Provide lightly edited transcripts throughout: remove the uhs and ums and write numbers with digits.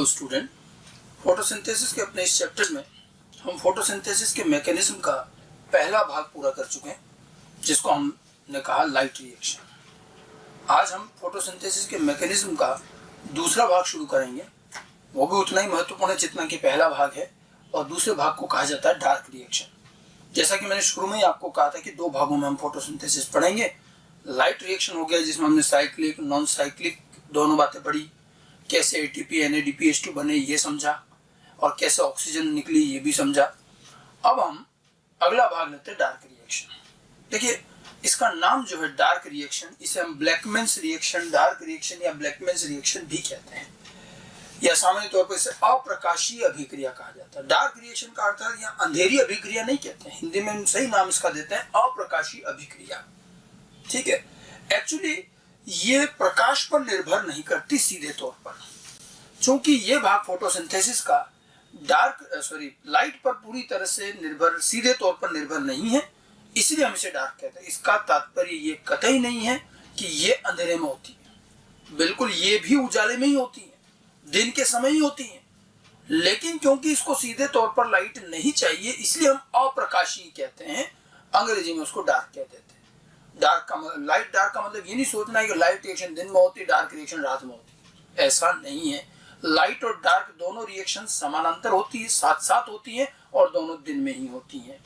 Student, photosynthesis के अपने इस चैप्टर में हम फोटोसिंथेसिस के मैकेनिज्म का पहला भाग पूरा कर चुके हैं, जिसको हमने कहा लाइट रिएक्शन। आज हम फोटोसिंथेसिस के मैकेनिज्म का दूसरा भाग शुरू करेंगे। वो भी उतना ही महत्वपूर्ण है जितना कि पहला भाग है, और दूसरे भाग को कहा जाता है डार्क रिएक्शन। जैसा कि मैंने शुरू में ही आपको कहा था कि दो भागों में हम फोटोसिंथेसिस पढ़ेंगे। लाइट रिएक्शन हो गया जिसमें हमने साइक्लिक नॉन साइक्लिक दोनों बातें पढ़ी, कैसे एटीपी NADPH2 बने ये समझा, और कैसे ऑक्सीजन निकली ये भी समझा। अब हम अगला भाग लेते हैं डार्क रिएक्शन। देखिए, इसका नाम जो है डार्क रिएक्शन, इसे हम ब्लैकमैन्स रिएक्शन, डार्क रिएक्शन या ब्लैकमैन्स रिएक्शन भी कहते हैं, या सामान्य तौर पर इसे अप्रकाशीय अभिक्रिया कहा जाता है। डार्क रिएक्शन का अर्थ है या अंधेरी अभिक्रिया नहीं कहते हैं, हिंदी में हम सही नाम इसका देते हैं अप्रकाशीय अभिक्रिया। ठीक है, एक्चुअली ये प्रकाश पर निर्भर नहीं करती सीधे तौर पर, क्योंकि ये भाग फोटोसिंथेसिस का लाइट पर पूरी तरह से निर्भर, सीधे तौर पर निर्भर नहीं है, इसलिए हम इसे डार्क कहते हैं। इसका तात्पर्य ये कतई नहीं है कि ये अंधेरे में होती है, बिल्कुल ये भी उजाले में ही होती है, दिन के समय ही होती है, लेकिन क्योंकि इसको सीधे तौर पर लाइट नहीं चाहिए इसलिए हम अप्रकाशीय कहते हैं, अंग्रेजी में उसको डार्क कहते हैं। डार्क का लाइट डार्क का मतलब ये नहीं सोचना है कि लाइट रिएक्शन दिन में होती है, डार्क रिएक्शन रात में होती है, ऐसा नहीं है। लाइट और डार्क दोनों रिएक्शन समानांतर होती है, साथ साथ होती है, और दोनों दिन में ही होती हैं।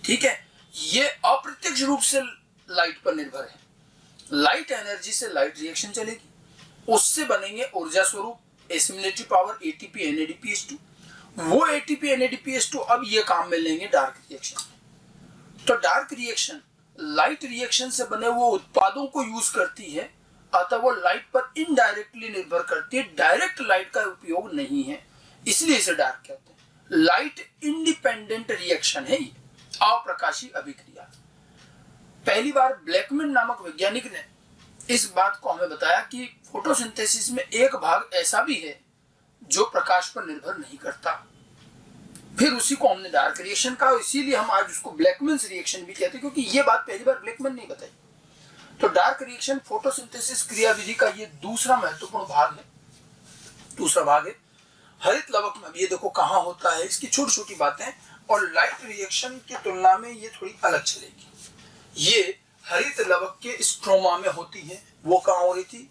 ठीक है, ये अप्रत्यक्ष रूप से लाइट पर निर्भर है। लाइट एनर्जी से लाइट रिएक्शन चलेगी, उससे बनेंगे ऊर्जा स्वरूप एसिमिलेटरी पावर ATP NADPH2। वो ATP NADPH2 अब ये काम में लेंगे डार्क रिएक्शन। तो डार्क रिएक्शन लाइट रिएक्शन से बने हुए उत्पादों को यूज करती है, अतः वो लाइट पर इनडायरेक्टली निर्भर करती है, डायरेक्ट लाइट का उपयोग नहीं है, इसलिए इसे डार्क कहते हैं। लाइट इंडिपेंडेंट रिएक्शन है, ये अप्रकाशीय अभिक्रिया। पहली बार ब्लैकमैन नामक वैज्ञानिक ने इस बात को हमें बताया कि फोटोसिंथेसिस में एक भाग ऐसा भी है जो प्रकाश पर निर्भर नहीं करता, फिर उसी को हमने डार्क रिएक्शन कहा, इसीलिए हम आज उसको ब्लैकमैन्स रिएक्शन भी कहते हैं, क्योंकि ये बात पहली बार ब्लैकमैन ने बताई। तो डार्क रिएक्शन फोटोसिंथेसिस क्रियाविधि का ये दूसरा महत्वपूर्ण भाग है, दूसरा भाग है। हरित लवक में ये देखो कहाँ होता है, इसकी छोटी छोटी बातें, और लाइट रिएक्शन की तुलना में ये थोड़ी अलग चलेगी। ये हरित लवक के स्ट्रोमा में होती है। वो कहाँ हो रही थी?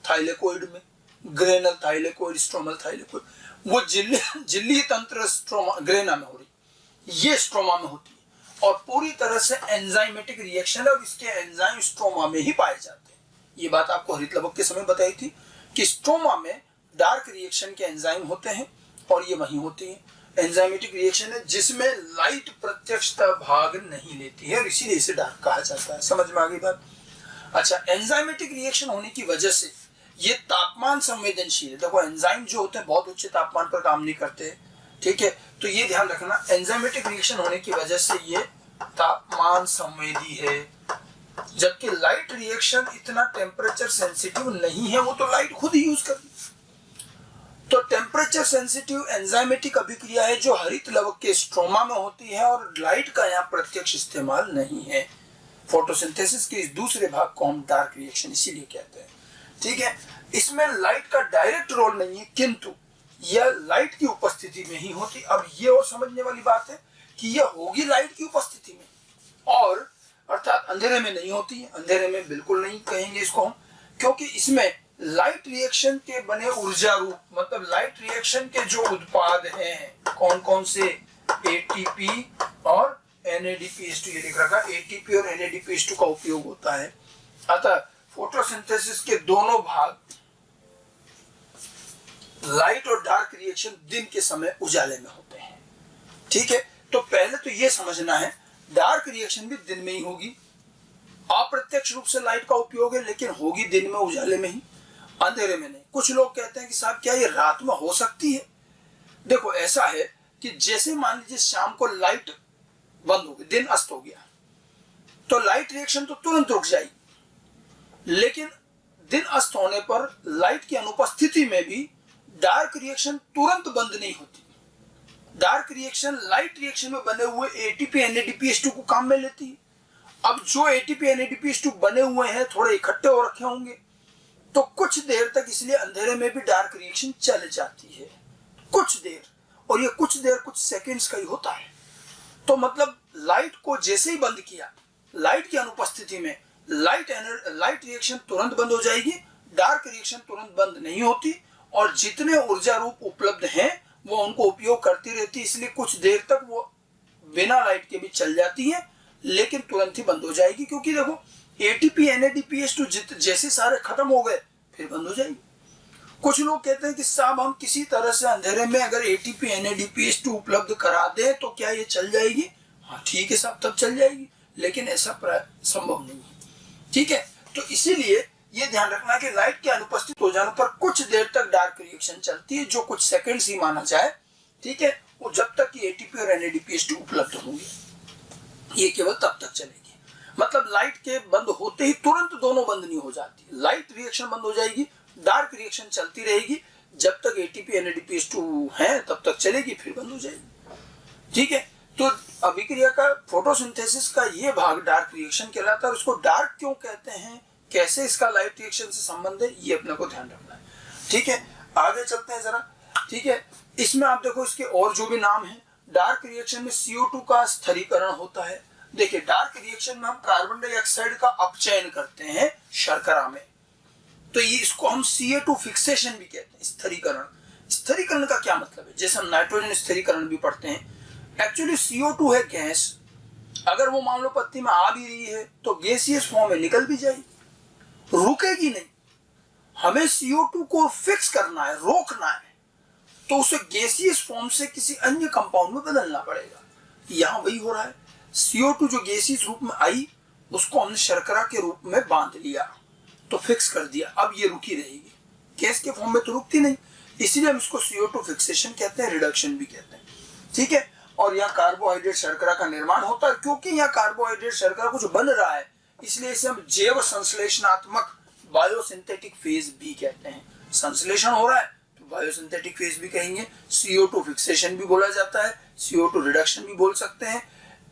थाइलेकोइड में, ग्रेनल थाइलेकोइड, स्ट्रोमल थाइलेकोइड। वो झिल्ली तंत्र स्ट्रोमा ग्रेना में हो रही, ये स्ट्रोमा में होती है, और पूरी तरह से एंजाइमेटिक रिएक्शन है, और इसके एंजाइम स्ट्रोमा में ही पाए जाते हैं। ये बात आपको हरित लवक के समय बताई थी कि स्ट्रोमा में डार्क रिएक्शन के एंजाइम होते हैं, और ये वहीं होती है। एंजाइमेटिक रिएक्शन है जिसमें लाइट प्रत्यक्षतः भाग नहीं लेती है, और इसीलिए इसे डार्क कहा जाता है। समझ में आ गई बात? अच्छा, एंजाइमेटिक रिएक्शन होने की वजह से ये तापमान संवेदनशील है। देखो, एंजाइम जो होते हैं बहुत उच्च तापमान पर काम नहीं करते, ठीक है, तो ये ध्यान रखना। एंजाइमेटिक रिएक्शन होने की वजह से ये तापमान संवेदी है, जबकि लाइट रिएक्शन इतना टेम्परेचर सेंसिटिव नहीं है, वो तो लाइट खुद ही यूज करती। तो टेम्परेचर सेंसिटिव एंजाइमेटिक अभिक्रिया है जो हरित लवक के स्ट्रोमा में होती है, और लाइट का यहाँ प्रत्यक्ष इस्तेमाल नहीं है। फोटोसिंथेसिस के इस दूसरे भाग को हम डार्क रिएक्शन इसीलिए कहते हैं। ठीक है, इसमें लाइट का डायरेक्ट रोल नहीं है, किंतु यह लाइट की उपस्थिति में ही होती। अब ये और समझने वाली बात है कि यह होगी लाइट की उपस्थिति में, और अर्थात अंधेरे में नहीं होती है। अंधेरे में बिल्कुल नहीं कहेंगे इसको हम, क्योंकि इसमें लाइट रिएक्शन के बने ऊर्जा रूप, मतलब लाइट रिएक्शन के जो उत्पाद हैं कौन कौन से, ATP और NADPH2, ये लिख रखा, ATP और NADPH2 का उपयोग होता है। अतः फोटोसिंथेसिस के दोनों भाग, लाइट और डार्क रिएक्शन, दिन के समय उजाले में होते हैं। ठीक है, तो पहले तो ये समझना है डार्क रिएक्शन भी दिन में ही होगी, अप्रत्यक्ष रूप से लाइट का उपयोग है, लेकिन होगी दिन में उजाले में ही, अंधेरे में नहीं। कुछ लोग कहते हैं कि साहब क्या ये रात में हो सकती है? देखो, ऐसा है कि जैसे मान लीजिए शाम को लाइट बंद हो गई, दिन अस्त हो गया, तो लाइट रिएक्शन तो तुरंत रुक जाएगी, लेकिन दिन अस्त होने पर लाइट की अनुपस्थिति में भी डार्क रिएक्शन तुरंत बंद नहीं होती। डार्क रिएक्शन लाइट रिएक्शन में बने हुए ATP NADPH2 को काम में लेती है। अब जो ATP NADPH2 बने हुए हैं थोड़े इकट्ठे हो रखे होंगे, तो कुछ देर तक इसलिए अंधेरे में भी डार्क रिएक्शन चल जाती है। कुछ देर, और ये कुछ देर कुछ सेकंड्स का ही होता है। तो मतलब लाइट को जैसे ही बंद किया, लाइट की अनुपस्थिति में लाइट रिएक्शन तुरंत बंद हो जाएगी, डार्क रिएक्शन तुरंत बंद नहीं होती, और जितने ऊर्जा रूप उपलब्ध हैं वो उनको उपयोग करती रहती है। इसलिए कुछ देर तक वो बिना लाइट के भी चल जाती है, लेकिन तुरंत ही बंद हो जाएगी। क्योंकि देखो एटीपी NADPH2 जैसे सारे खत्म हो गए फिर बंद हो जाएगी। कुछ लोग कहते हैं कि साहब हम किसी तरह से अंधेरे में अगर एटीपी NADPH2 उपलब्ध करा दें तो क्या ये चल जाएगी? हाँ ठीक है साहब, तब चल जाएगी, लेकिन ऐसा संभव नहीं है। ठीक है, तो इसीलिए ये ध्यान रखना कि लाइट के अनुपस्थित हो जाने पर कुछ देर तक डार्क रिएक्शन चलती है, जो कुछ सेकंड्स ही माना जाए। ठीक है, वो जब तक कि एटीपी और NADPH2 उपलब्ध होंगे, ये केवल तब तक चलेगी। मतलब लाइट के बंद होते ही तुरंत दोनों बंद नहीं हो जाती, लाइट रिएक्शन बंद हो जाएगी, डार्क रिएक्शन चलती रहेगी, जब तक एटीपी NADPH2 है तब तक चलेगी, फिर बंद हो जाएगी। ठीक है, तो अभिक्रिया का फोटोसिंथेसिस का ये भाग डार्क रिएक्शन कहलाता है। उसको डार्क क्यों कहते हैं, कैसे इसका लाइट रिएक्शन से संबंध है, ये अपने को ध्यान रखना है। ठीक है, आगे चलते हैं जरा। ठीक है, इसमें आप देखो इसके और जो भी नाम है, डार्क रिएक्शन में CO2 का स्थिरीकरण होता है। देखिए डार्क रिएक्शन में हम कार्बन डाइऑक्साइड का अपचयन करते हैं शर्करा में, तो ये इसको हम CA2 फिक्सेशन भी कहते हैं, स्थिरीकरण। स्थिरीकरण का क्या मतलब है? जैसे हम नाइट्रोजन स्थिरीकरण भी पढ़ते हैं, एक्चुअली CO2 है गैस, अगर वो मान लो पत्ती में आ भी रही है तो गैसियस फॉर्म में निकल भी जाएगी, रुकेगी नहीं। हमें CO2 को फिक्स करना है, रोकना है, तो उसे गैसियस फॉर्म से किसी अन्य कंपाउंड में बदलना पड़ेगा। यहां वही हो रहा है, CO2 जो गैसियस रूप में आई उसको हमने शर्करा के रूप में बांध लिया, तो फिक्स कर दिया, अब ये रुकी रहेगी, गैस के फॉर्म में तो रुकती नहीं, इसीलिए हम इसको CO2 फिक्सेशन कहते हैं, रिडक्शन भी कहते हैं। ठीक है, और यहाँ कार्बोहाइड्रेट शर्करा का निर्माण होता है, क्योंकि यहाँ कार्बोहाइड्रेट शर्करा कुछ बन रहा है, इसलिए इसे हम जैव संश्लेषणात्मक बायोसिंथेटिक फेज भी कहते हैं। संश्लेषण हो रहा है तो बायोसिंथेटिक फेज भी कहेंगे, CO2 फिक्सेशन भी बोला जाता है, CO2 रिडक्शन भी बोल सकते हैं,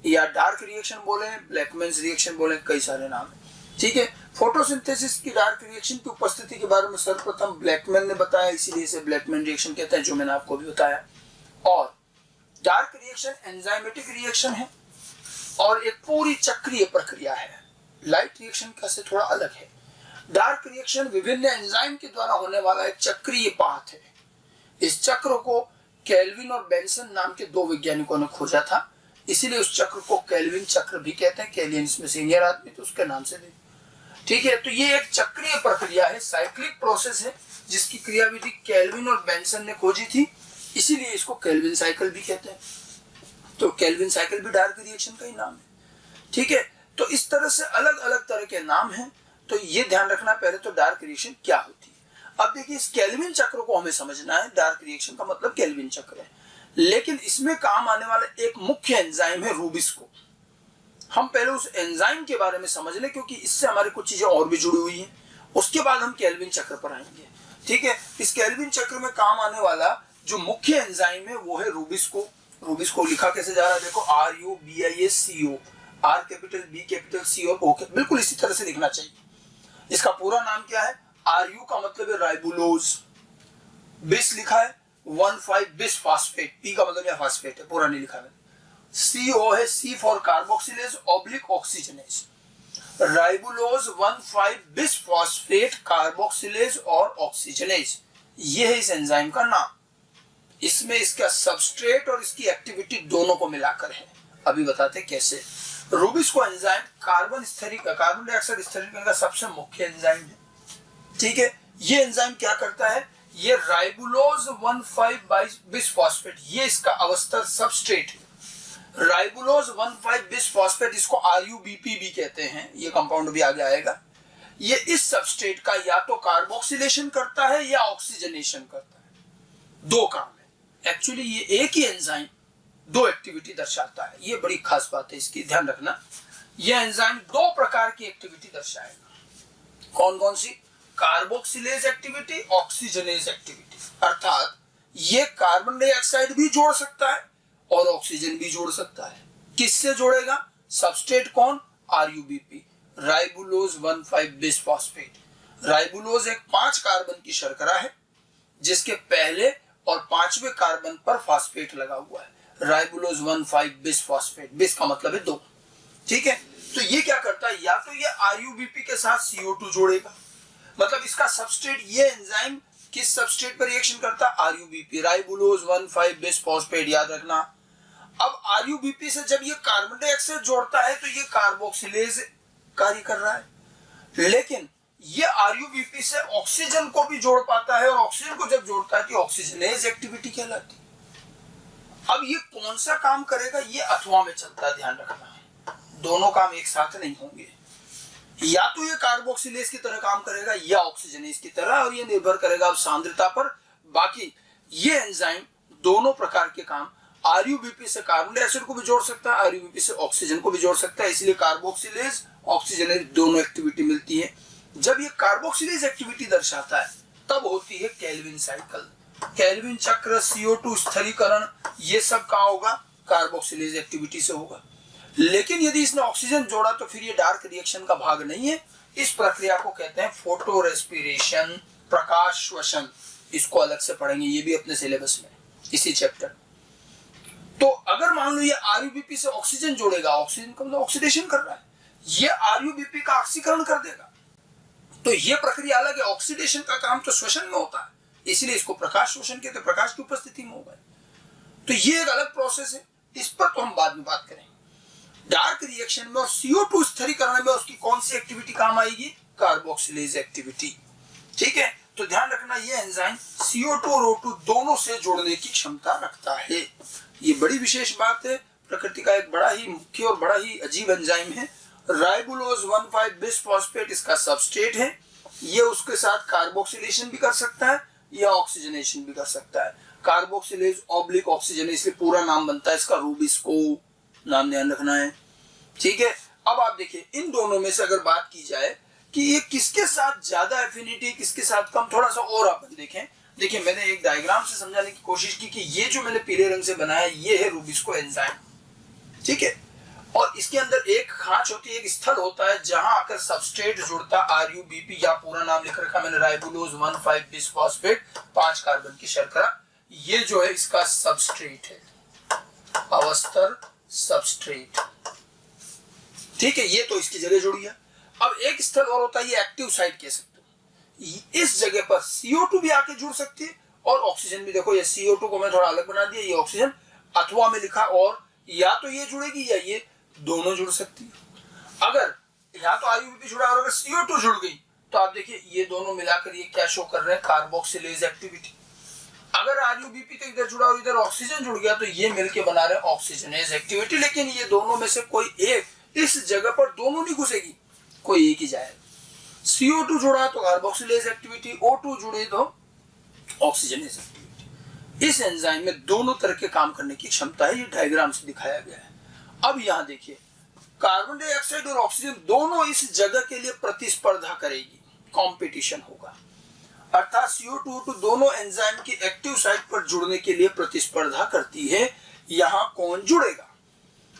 या डार्क रिएक्शन बोले, ब्लैकमैन्स रिएक्शन बोले, कई सारे नाम है। ठीक है, फोटोसिंथेसिस की डार्क रिएक्शन की उपस्थिति के बारे में सर्वप्रथम ब्लैकमैन ने बताया, इसीलिए इसे ब्लैकमैन रिएक्शन कहते हैं, जो मैंने आपको भी बताया। और डार्क रिएक्शन एंजाइमेटिक रिएक्शन है और एक पूरी चक्रीय प्रक्रिया है, लाइट रिएक्शन का से थोड़ा अलग है। डार्क रिएक्शन विभिन्न एंजाइम के द्वारा होने वाला एक चक्रीय पाथ है। इस चक्र को केल्विन और बेंसन नाम के दो वैज्ञानिकों ने खोजा था, इसीलिए उस चक्र को केल्विन चक्र भी कहते हैं। केल्विन इसमें सीनियर आदमी तो उसके नाम से दे। ठीक है, तो ये एक चक्रीय प्रक्रिया है, साइक्लिक प्रोसेस है, जिसकी क्रियाविधि केल्विन और बेंसन ने खोजी थी, इसीलिए इसको केल्विन साइकिल भी कहते हैं। तो केल्विन साइकिल भी डार्क रिएक्शन का ही नाम है। ठीक है, तो इस तरह से अलग अलग तरह के नाम हैं, तो ये ध्यान रखना पहले तो डार्क रिएक्शन क्या होती है। अब देखिए इस केल्विन चक्र को हमें समझना है, डार्क रिएक्शन का मतलब केल्विन चक्र है, लेकिन इसमें काम आने वाला एक मुख्य एंजाइम है रूबिस्को। हम पहले उस एंजाइम के बारे में समझ लें, क्योंकि इससे हमारी कुछ चीजें और भी जुड़ी हुई हैं, उसके बाद हम केल्विन चक्र पर आएंगे। ठीक है, इस केल्विन चक्र में काम आने वाला जो मुख्य एंजाइम है वो है रूबिस्को। रूबिस्को लिखा कैसे जा रहा है, देखो RUBISCO, R capital, B capital, C और O, बिल्कुल इसी तरह से लिखना चाहिए। इसका पूरा नाम क्या है? RU का मतलब है राइबुलोज, बिस लिखा है 1,5 बिस फास्फेट, P का मतलब फास्फेट है, पूरा नहीं लिखा है। CO है C for carboxylase oblique oxygenase, ribulose 1,5 बिस फास्फेट कार्बोक्सिलेज और ऑक्सीजनेज, ये है इस एंजाइम का नाम। इसमें इसका सबस्ट्रेट और इसकी एक्टिविटी दोनों को मिलाकर है, अभी बताते कैसे। रूबिस्को एंजाइम कार्बन डाइऑक्साइड स्थिरीकरण का सबसे मुख्य एंजाइम है। ठीक है, ये एंजाइम क्या करता है, ये राइबुलोज 1,5 बिस फास्फेट, ये इसका अवस्था सबस्ट्रेट है। राइबुलोज 1,5 बिस फास्फेट, इसको RUBP भी कहते हैं, ये कंपाउंड भी आगे आएगा। ये इस सबस्ट्रेट का या तो कार्बोक्सिलेशन करता है या ऑक्सीजनेशन करता है, दो काम है। एक्चुअली ये एक ही एंजाइम दो एक्टिविटी दर्शाता है, ये बड़ी खास बात है, इसकी ध्यान रखना। ये एंजाइम दो प्रकार की एक्टिविटी दर्शाएगा। कौन कौन सी? Carboxylase activity, oxygenase activity. अर्थात ये कार्बन डाइऑक्साइड भी जोड़ सकता है और ऑक्सीजन भी जोड़ सकता है। किससे जोड़ेगा? सबस्ट्रेट कौन? RUBP, राइबुलोज 1,5 बिस फास्फेट। राइबुलोज एक 5 कार्बन की शर्करा है, जिसके पहले और 5वें कार्बन पर फास्फेट लगा हुआ है, राइबोलोज 1,5 बिस फास्फेट। बिस का मतलब है 2। ठीक है, तो ये क्या करता है, या तो ये RuBP के साथ CO2 जोड़ेगा, मतलब इसका सबस्ट्रेट, ये एंजाइम किस सबस्ट्रेट पर रिएक्शन करता है, RuBP, राइबोलोज 1,5 बिस फास्फेट, याद रखना। अब RuBP से जब ये कार्बन डाइऑक्साइड जोड़ता है तो ये कार्बोक्सिलेज कार्य कर रहा है, लेकिन ये RuBP से ऑक्सीजन को भी जोड़ पाता है, और ऑक्सीजन को जब जोड़ता है तो ऑक्सीजनेज एक्टिविटी कहलाती है। अब ये कौन सा काम करेगा, ये अथवा में चलता है, ध्यान रखना है, दोनों काम एक साथ नहीं होंगे, या तो ये कार्बोक्सिलेज की तरह काम करेगा या ऑक्सीजनेज की तरह, और ये निर्भर करेगा अब सांद्रता पर। बाकी ये एंजाइम दोनों प्रकार के काम, RuBP से कार्बन डाइऑक्साइड को भी जोड़ सकता है, RuBP से ऑक्सीजन को भी जोड़ सकता है, इसलिए कार्बोक्सिलेज ऑक्सीजनेज दोनों एक्टिविटी मिलती है। जब ये कार्बोक्सिलेज एक्टिविटी दर्शाता है तब होती है केल्विन साइकिल, केल्विन चक्र, CO2 स्थिरीकरण, ये सब कहाँ होगा, कार्बोक्सिलेज एक्टिविटी से होगा। लेकिन यदि इसने ऑक्सीजन जोड़ा तो फिर ये डार्क रिएक्शन का भाग नहीं है। इस प्रक्रिया को कहते हैं फोटो रेस्पिरेशन, प्रकाश श्वसन। इसको अलग से पढ़ेंगे, ये भी अपने सिलेबस में, इसी चैप्टर। तो अगर मान लो ये RuBP से ऑक्सीजन जोड़ेगा, ऑक्सीजन का मतलब ऑक्सीडेशन कर रहा है, ये RuBP का ऑक्सीकरण कर देगा, तो ये प्रक्रिया अलग है। ऑक्सीडेशन का काम तो श्वसन में होता है, इसलिए इसको प्रकाश श्वसन कहते हैं, प्रकाश की उपस्थिति में होगा। तो ये एक अलग प्रोसेस है, इस पर तो हम बाद में बात करेंगे। डार्क रिएक्शन में और CO2 स्थिरीकरण में उसकी कौन सी एक्टिविटी काम आएगी, कार्बोक्सिलेज एक्टिविटी। ठीक है, तो ध्यान रखना, ये एंजाइम CO2 और O2 दोनों से जोड़ने की क्षमता रखता है। ये बड़ी विशेष बात है, प्रकृति का एक बड़ा ही मुख्य और बड़ा ही अजीब एंजाइम है। राइबोलोज 1,5 बिस फास्फेट इसका सबस्ट्रेट है, ये उसके साथ कार्बोक्सिलेशन भी कर सकता है या ऑक्सीजनेशन भी कर सकता है। कार्बोक्सिलेज ऑब्लिक ऑक्सीजन, इसलिए पूरा नाम बनता है इसका रूबिस्को, नाम ध्यान रखना है। ठीक है, अब आप देखिए इन दोनों में से अगर बात की जाए कि ये किसके साथ ज्यादा एफिनिटी, किसके साथ कम, थोड़ा सा और आप देखें। देखिए मैंने एक डायग्राम से समझाने की कोशिश की कि ये जो मैंने पीले रंग से बनाया ये है रूबिस्को एंजाइम। ठीक है, और इसके अंदर एक खांच होती है, एक स्थल होता है जहां आकर सबस्ट्रेट जुड़ता है, RuBP, या पूरा नाम लिख रखा मैंने, राइबोलोज 1,5 बिस फास्फेट, 5 कार्बन की शर्करा, ये जो है इसका सबस्ट्रेट है, अवस्थर सबस्ट्रेट। ठीक है, ये तो इसकी जगह जुड़ी है। अब एक स्थल और होता है, ये एक्टिव साइट कह सकते हो, इस जगह पर CO2 भी आके जुड़ सकती है और ऑक्सीजन भी। देखो ये CO2 को मैं थोड़ा अलग बना दिया, ये ऑक्सीजन अथवा में लिखा, और या तो ये जुड़ेगी या ये दोनों जुड़ सकती है। अगर या तो RuBP जुड़ा और अगर CO2 जुड़ गई तो आप देखिए ये दोनों मिलाकर ये क्या शो कर रहे हैं, कार्बोक्सिलेज एक्टिविटी। अगर RuBP तो इधर जुड़ा और इधर ऑक्सीजन जुड़ गया तो ये मिलके बना रहे ऑक्सीजनेज एक्टिविटी। लेकिन ये दोनों में से कोई एक, इस जगह पर दोनों नहीं घुसेगी, कोई एक ही जाएगा। CO2 जुड़ा तो कार्बोक्सिलेज एक्टिविटी, O2 जुड़े तो ऑक्सीजनेज एक्टिविटी। इस एंजाइम में दोनों तरह के काम करने की क्षमता है, ये डायग्राम से दिखाया गया है। अब यहाँ देखिए कार्बन डाइऑक्साइड और ऑक्सीजन दोनों इस जगह के लिए प्रतिस्पर्धा करेगी, कंपटीशन होगा, अर्थात CO2 O2 दोनों एंजाइम की एक्टिव साइट पर जुड़ने के लिए प्रतिस्पर्धा करती है। यहाँ कौन जुड़ेगा,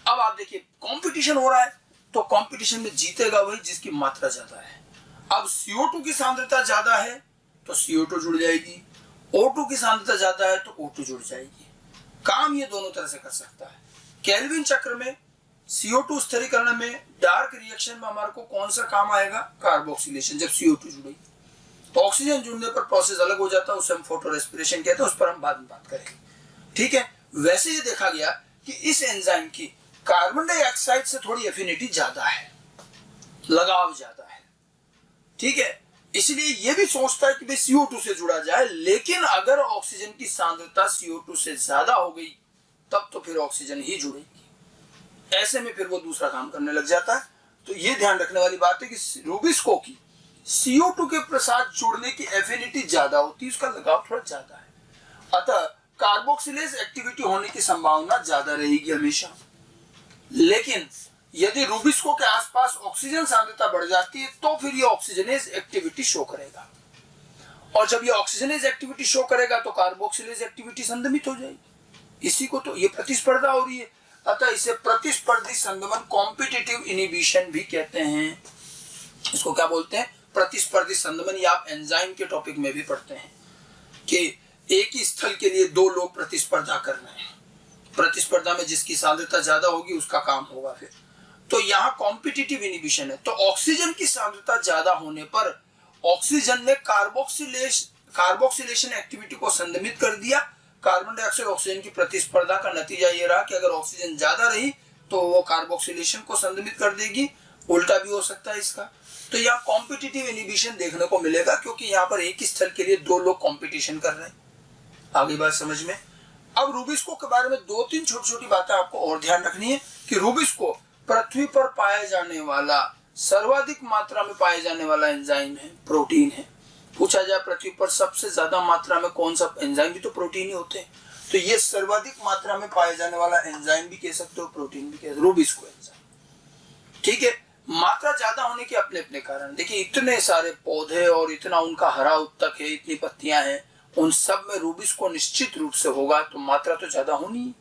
अब आप देखिए कंपटीशन हो रहा है, तो कंपटीशन में जीतेगा वही जिसकी मात्रा ज्यादा है। अब CO2 की सांद्रता ज्यादा है तो CO2 जुड़ जाएगी, O2 की सांद्रता ज्यादा है तो O2 जुड़ जाएगी। काम ये दोनों तरह से कर सकता है। केल्विन चक्र में, CO2 स्थिरीकरण में, डार्क रिएक्शन में हमारे को कौन सा काम आएगा, कार्बोक्सिलेशन, जब CO2 जुड़ेगी। तो ऑक्सीजन जुड़ने पर प्रोसेस अलग हो जाता है, उसे हम फोटो रेस्पिरेशन कहते हैं, उस पर हम बाद में बात करेंगे। ठीक है, वैसे ये देखा गया कि इस एंजाइम की कार्बन डाइऑक्साइड से थोड़ी एफिनिटी ज्यादा है, लगाव ज्यादा है। ठीक है, इसलिए ये भी सोचता है कि भाई CO2 से जुड़ा जाए, लेकिन अगर ऑक्सीजन की सांद्रता CO2 से ज्यादा हो गई तब तो फिर ऑक्सीजन ही जुड़ेगी। ऐसे में फिर वो दूसरा काम करने लग जाता है। तो ये ध्यान रखने वाली बात है कि रूबिस्को की CO2 के साथ जुड़ने की एफिनिटी ज्यादा होती है, उसका लगाव थोड़ा ज्यादा है, अतः कार्बोक्सिलेज एक्टिविटी होने की संभावना ज्यादा रहेगी हमेशा। लेकिन यदि रूबिस्को के आसपास ऑक्सीजन सांद्रता बढ़ जाती है तो फिर ये ऑक्सीजनेज एक्टिविटी शो करेगा, और जब ये ऑक्सीजनेज एक्टिविटी शो करेगा तो कार्बोक्सिलेज एक्टिविटी संदमित हो जाएगी। इसी को तो ये प्रतिस्पर्धा हो रही है, अतः इसे प्रतिस्पर्धी संदमन, कॉम्पिटिटिव इनिबिशन भी कहते हैं। इसको क्या बोलते हैं, प्रतिस्पर्धी संदमन। या आप एंजाइम के टॉपिक में भी पढ़ते हैं कि एक ही स्थल के लिए दो लोग प्रतिस्पर्धा कर रहे हैं, प्रतिस्पर्धा में जिसकी सांद्रता ज्यादा होगी उसका काम होगा फिर। तो यहाँ कॉम्पिटिटिव इनिबिशन है। तो ऑक्सीजन की सांद्रता ज्यादा होने पर ऑक्सीजन ने कार्बोक्सिलेशन एक्टिविटी को संदमित कर दिया। कार्बन डाइऑक्साइड ऑक्सीजन की प्रतिस्पर्धा का नतीजा ये रहा कि अगर ऑक्सीजन ज्यादा रही तो वो कार्बोक्सिलेशन को संदमित कर देगी, उल्टा भी हो सकता है इसका। तो यहाँ कॉम्पिटिटिव इनिबिशन देखने को मिलेगा, क्योंकि यहाँ पर एक ही स्थल के लिए दो लोग कॉम्पिटिशन कर रहे हैं। आगे बात समझ में। अब रूबिस्को के बारे में दो तीन छोटी छोटी बातें आपको और ध्यान रखनी है कि रूबिस्को पृथ्वी पर पाया जाने वाला सर्वाधिक मात्रा में पाया जाने वाला एंजाइम है, प्रोटीन है। पूछा जाए पृथ्वी पर सबसे ज्यादा मात्रा में कौन सा एंजाइम, भी तो प्रोटीन ही होते हैं। तो ये सर्वाधिक मात्रा में पाया जाने वाला एंजाइम भी कह सकते हो, प्रोटीन भी कह सकते हो, रूबिस्को एंजाइम। ठीक है, मात्रा ज्यादा होने के अपने अपने कारण। देखिए इतने सारे पौधे और इतना उनका हरा उत्तक है, इतनी पत्तियां हैं, उन सब में रूबिस्को निश्चित रूप से होगा, तो मात्रा तो ज्यादा होनी है।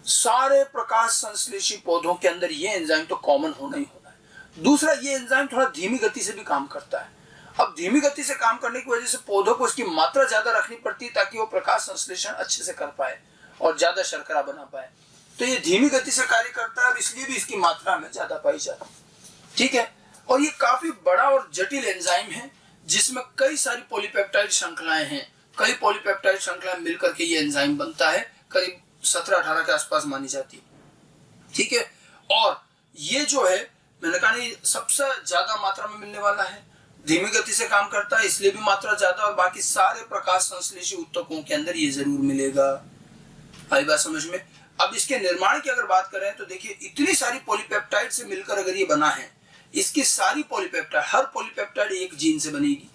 सारे प्रकाश संश्लेषी पौधों के अंदर ये एंजाइम तो कॉमन होना ही होना है। दूसरा, ये एंजाइम थोड़ा धीमी गति से भी काम करता है। अब धीमी गति से काम करने की वजह से पौधों को इसकी मात्रा ज्यादा रखनी पड़ती है ताकि वो प्रकाश संश्लेषण अच्छे से कर पाए और ज्यादा शर्करा बना पाए। तो ये धीमी गति से कार्य करता है और इसलिए भी इसकी मात्रा में ज्यादा पाई जाती है। ठीक है, और ये काफी बड़ा और जटिल एंजाइम है जिसमें कई सारी पॉलीपेप्टाइड श्रृंखलाएं हैं। कई पॉलीपेप्टाइड श्रृंखलाएं मिलकर के ये एंजाइम बनता है, करीब 17-18 के आसपास मानी जाती है। ठीक है, और ये जो है मैंने कहा नहीं सबसे ज्यादा मात्रा में मिलने वाला है, धीमी गति से काम करता है इसलिए भी मात्रा ज्यादा, और बाकी सारे प्रकाश संश्लेषी उत्तकों के अंदर ये जरूर मिलेगा। आई बात समझ में। अब इसके निर्माण की अगर बात करें तो देखिए इतनी सारी पॉलीपेप्टाइड से मिलकर अगर ये बना है, इसकी सारी पॉलीपेप्टाइड, हर पॉलीपेप्टाइड एक जीन से बनेगी।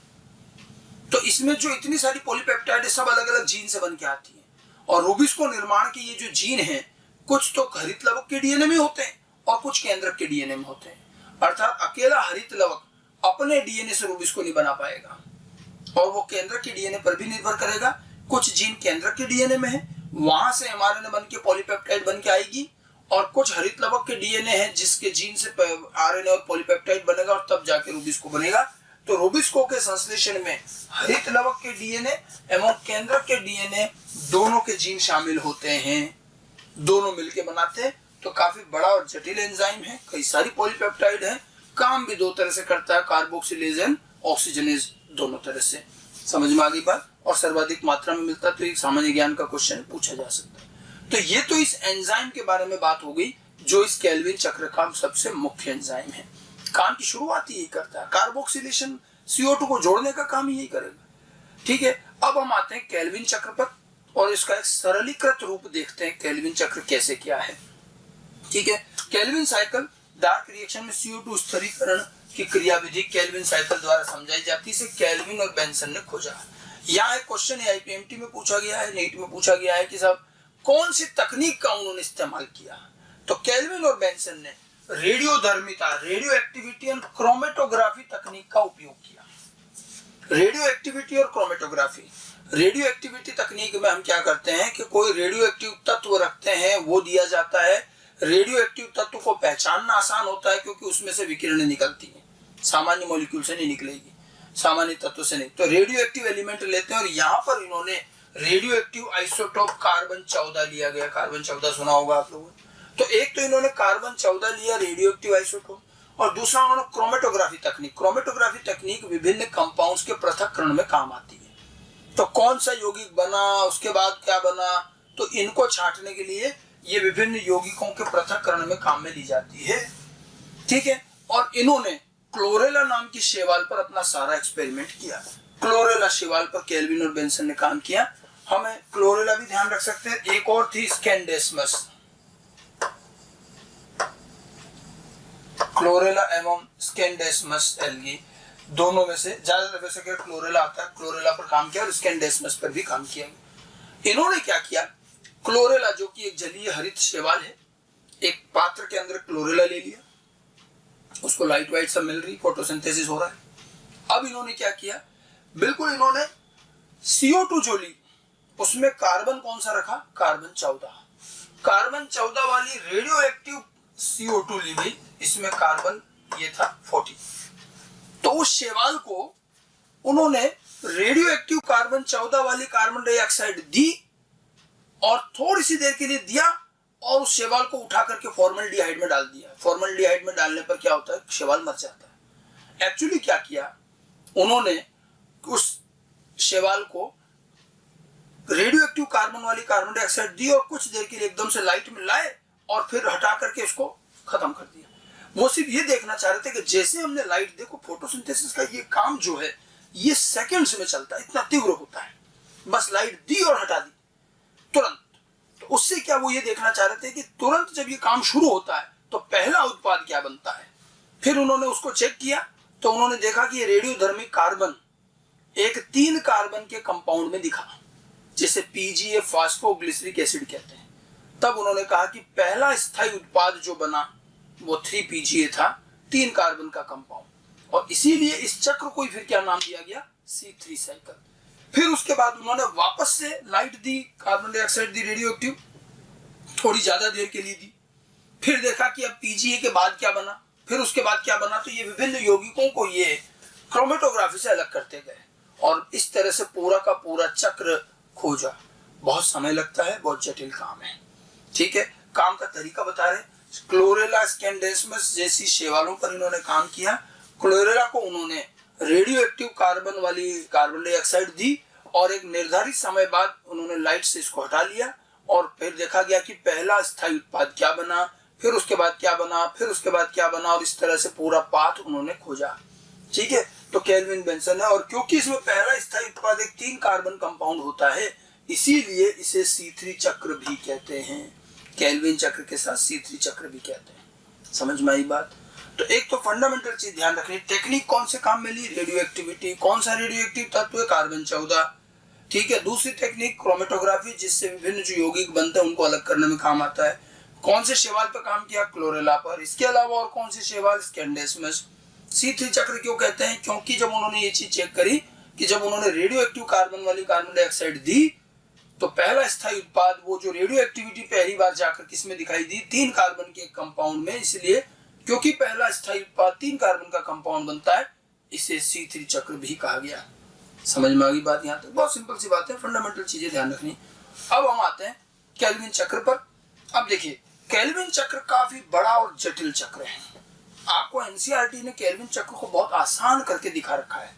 तो इसमें जो इतनी सारी पॉलीपेप्टाइड है सब अलग अलग जीन से बन के आती है। और रूबिस्को निर्माण के ये जो जीन है कुछ तो हरित लवक के डीएनए में होते हैं और कुछ केंद्रक के डीएनए में होते हैं। अर्थात अकेला हरित लवक अपने डीएनए से रूबिस्को नहीं बना पाएगा और वो केंद्रक के डीएनए पर भी निर्भर करेगा। कुछ जीन केंद्रक के डीएनए में है, वहां से एमआरएनए बन के पॉलीपेप्टाइड बन के आएगी, और कुछ हरित लवक के डीएनए है जिसके जीन से आरएनए और पॉलीपेप्टाइड बनेगा और तब जाके रूबिस्को बनेगा। तो रूबिस्को के संश्लेषण में हरित लवक के डीएनए एवं केंद्रक के डीएनए दोनों के जीन शामिल होते हैं, दोनों मिलके बनाते हैं। तो काफी बड़ा और जटिल एंजाइम है, कई सारी पॉलीपेप्टाइड है, काम भी दो तरह से करता है, कार्बोक्सिलेज एंड ऑक्सीजनेज, दोनों तरह से। समझ में आ गई बात। और सर्वाधिक मात्रा में मिलता है, तो एक सामान्य ज्ञान का क्वेश्चन पूछा जा सकता है। तो ये तो इस एंजाइम के बारे में बात हो गई जो इस केल्विन चक्र का सबसे मुख्य एंजाइम है। काम की शुरुआत यही करता है, कार्बोक्सिलेशन CO2 को जोड़ने का काम यही करेगा। ठीक है, अब हम आते हैं केल्विन चक्र पर और इसका एक सरलीकृत रूप देखते हैं केल्विन चक्र कैसे क्या है। ठीक है, केल्विन साइकिल डार्क रिएक्शन में CO2 स्थिरीकरण की क्रियाविधि केल्विन साइकिल द्वारा समझाई जाती है। इसे केल्विन और बेंसन ने खोजा। यहाँ एक क्वेश्चन है, आईपीएमटी में पूछा गया है, नीट में पूछा गया है कि साहब कौन सी तकनीक का उन्होंने इस्तेमाल किया। तो केल्विन और बेंसन ने रेडियोधर्मिता, रेडियो एक्टिविटी और क्रोमेटोग्राफी तकनीक का उपयोग किया। रेडियो एक्टिविटी और क्रोमेटोग्राफी। रेडियो एक्टिविटी तकनीक में हम क्या करते हैं कि कोई रेडियो एक्टिव तत्व रखते हैं, वो दिया जाता है। रेडियो एक्टिव तत्व को पहचानना आसान होता है क्योंकि उसमें से विकिरण निकलती है, सामान्य मॉलिक्यूल से नहीं निकलेगी, सामान्य तत्व से नहीं। तो रेडियो एक्टिव एलिमेंट लेते हैं और यहाँ पर इन्होंने रेडियो एक्टिव आइसोटोप कार्बन 14 लिया गया। कार्बन 14 सुना होगा आप लोगों ने। तो एक तो इन्होंने कार्बन 14 लिया रेडियो एक्टिव आइसोटोप, और दूसरा उन्होंने क्रोमेटोग्राफी तकनीक। क्रोमेटोग्राफी तकनीक विभिन्न कंपाउंड्स के पृथक्करण में काम आती है। तो कौन सा यौगिक बना, उसके बाद क्या बना, तो इनको छांटने के लिए ये विभिन्न यौगिकों के पृथक्करण में काम में ली जाती है। ठीक है, और इन्होंने क्लोरेला नाम की शैवाल पर अपना सारा एक्सपेरिमेंट किया। क्लोरेला शैवाल पर केल्विन और बेंसन ने काम किया। हमें क्लोरेला भी ध्यान रख सकते हैं। एक और थी स्कैंडेस्मस। क्लोरेला एवं स्कैंडेस्मस एल्गी, दोनों में से ज्यादातर वैसे क्या क्लोरेला आता है, क्लोरेला पर काम किया और स्कैंडेस्मस पर भी काम किया। इन्होंने क्या किया, क्लोरेला जो कि एक जलीय हरित शैवाल है, एक पात्र के अंदर क्लोरेला ले लिया, उसको लाइट वाइट सब मिल रही, फोटोसिंथेसिस हो रहा है। अब इन्होंने क्या किया, बिल्कुल इन्होंने CO2 जो ली उसमें कार्बन कौन सा रखा, कार्बन 14। कार्बन 14 वाली रेडियो एक्टिव CO2 ली गई, इसमें कार्बन ये था 40। तो उस शैवाल को उन्होंने रेडियो एक्टिव कार्बन 14 वाली कार्बन डाइऑक्साइड दी और थोड़ी सी देर के लिए दिया और उस शैवाल को उठा करके फॉर्मल्डिहाइड में डाल दिया। फॉर्मल्डिहाइड में डालने पर क्या होता है, शैवाल मर जाता है। एक्चुअली क्या किया उन्होंने, उस शैवाल को रेडियो एक्टिव कार्बन वाली कार्बन डाइऑक्साइड दी और कुछ देर के लिए एकदम से लाइट में लाए और फिर हटा करके उसको खत्म कर दिया। वो सिर्फ ये देखना चाह रहे थे कि जैसे हमने लाइट, देखो फोटोसिंथेसिस का ये काम जो है ये सेकंड्स में चलता है, इतना तीव्र होता है। बस लाइट दी और हटा दी तुरंत। तो उससे क्या वो ये देखना चाह रहे थे कि तुरंत जब ये काम शुरू होता है तो पहला उत्पाद क्या बनता है। फिर उन्होंने उसको चेक किया तो उन्होंने देखा कि ये रेडियोधर्मी कार्बन एक 3 कार्बन के कंपाउंड में दिखा, जिसे पीजीए फास्फोग्लिसरिक एसिड कहते हैं। तब उन्होंने कहा कि पहला स्थायी उत्पाद जो बना वो 3PGA था, 3 कार्बन का कंपाउंड, और इसीलिए इस चक्र को फिर क्या नाम दिया गया, C3 साइकिल। फिर उसके बाद उन्होंने वापस से लाइट दी, कार्बन डाइऑक्साइड दी रेडियो एक्टिव, थोड़ी ज्यादा देर के लिए दी। फिर देखा कि अब PGA के बाद क्या बना, फिर उसके बाद क्या बना। तो ये विभिन्न यौगिकों को ये क्रोमेटोग्राफी से अलग करते गए और इस तरह से पूरा का पूरा चक्र खोजा। बहुत समय लगता है, बहुत जटिल काम है। ठीक है, काम का तरीका बता रहे। क्लोरेला स्कैंडेस्मस जैसी शैवालों पर इन्होंने काम किया। क्लोरेला को उन्होंने रेडियो एक्टिव कार्बन वाली कार्बन डाइऑक्साइड दी और एक निर्धारित समय बाद उन्होंने लाइट से इसको हटा लिया और फिर देखा गया कि पहला स्थायी उत्पाद क्या बना, फिर उसके बाद क्या बना, फिर उसके बाद क्या बना, और इस तरह से पूरा पाथ उन्होंने खोजा। ठीक है, तो केल्विन बेंसन है। और क्योंकि इसमें पहला स्थायी उत्पाद एक 3 कार्बन कंपाउंड होता है, इसीलिए इसे C3 चक्र भी कहते हैं। केल्विन चक्र के साथ C3 चक्र भी कहते हैं। समझ में आई बात। तो एक तो फंडामेंटल चीज ध्यान रखनी, टेक्निक कौन से काम में ली, रेडियो एक्टिविटी, कौन सा रेडियो एक्टिव तत्व है, कार्बन 14। ठीक है, दूसरी टेक्निक क्रोमेटोग्राफी, जिससे विभिन्न जो यौगिक बनते हैं उनको अलग करने में काम आता है। कौन से शैवाल पर काम किया, क्लोरेला पर। इसके अलावा और कौन से शैवाल, स्कैंडेस्मस। C3 चक्र क्यों कहते हैं, क्योंकि जब उन्होंने ये चीज चेक करी कि जब उन्होंने रेडियो एक्टिव कार्बन वाली कार्बन डाइऑक्साइड दी तो पहला स्थायी उत्पाद वो जो रेडियो एक्टिविटी पहली बार जाकर किसमें दिखाई दी, 3 कार्बन के कंपाउंड में। इसलिए क्योंकि पहला स्थायी उत्पाद 3 कार्बन का कंपाउंड बनता है, इसे C3 चक्र भी कहा गया। समझ में आ गई बात। यहाँ तक बहुत सिंपल सी बात है, फंडामेंटल चीजें ध्यान रखनी। अब हम आते हैं केल्विन चक्र पर। अब देखिए, केल्विन चक्र काफी बड़ा और जटिल चक्र है। आपको एनसीईआरटी ने केल्विन चक्र को बहुत आसान करके दिखा रखा है।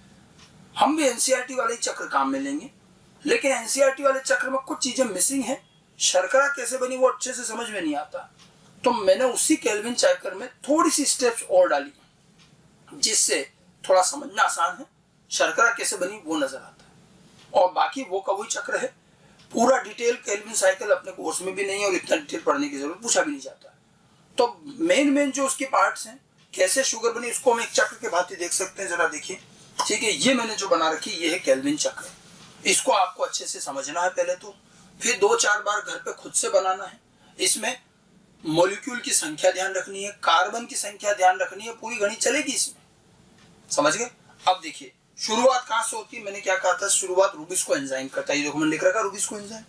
हम भी एनसीईआरटी वाले चक्र काम में लेंगे, लेकिन एनसीईआरटी वाले चक्र में कुछ चीजें मिसिंग है। शर्करा कैसे बनी वो अच्छे से समझ में नहीं आता, तो मैंने उसी केल्विन चक्र में थोड़ी सी स्टेप्स और डाली, जिससे थोड़ा समझना आसान है। शर्करा कैसे बनी वो नजर आता है, और बाकी वो का वही चक्र है। पूरा डिटेल केल्विन साइकिल अपने कोर्स में भी नहीं है और इतना डिटेल पढ़ने की जरूरत, पूछा भी नहीं जाता। तो मेन जो उसके पार्ट्स हैं, कैसे शुगर बनी, उसको हम एक चक्र के भांति देख सकते हैं। जरा देखिए। ठीक है, ये मैंने जो बना रखी ये है केल्विन चक्र। इसको आपको अच्छे से समझना है पहले तो, फिर 2-4 बार घर पे खुद से बनाना है। इसमें मॉलिक्यूल की संख्या ध्यान रखनी है, कार्बन की संख्या ध्यान रखनी है, पूरी गणित चलेगी इसमें। समझ गए। अब देखिए, शुरुआत कहां से होती है, मैंने क्या कहा था, शुरुआत रूबिस्को एंजाइम करता है। ये देखो मैंने लिख रखा रूबिस्को एंजाइम।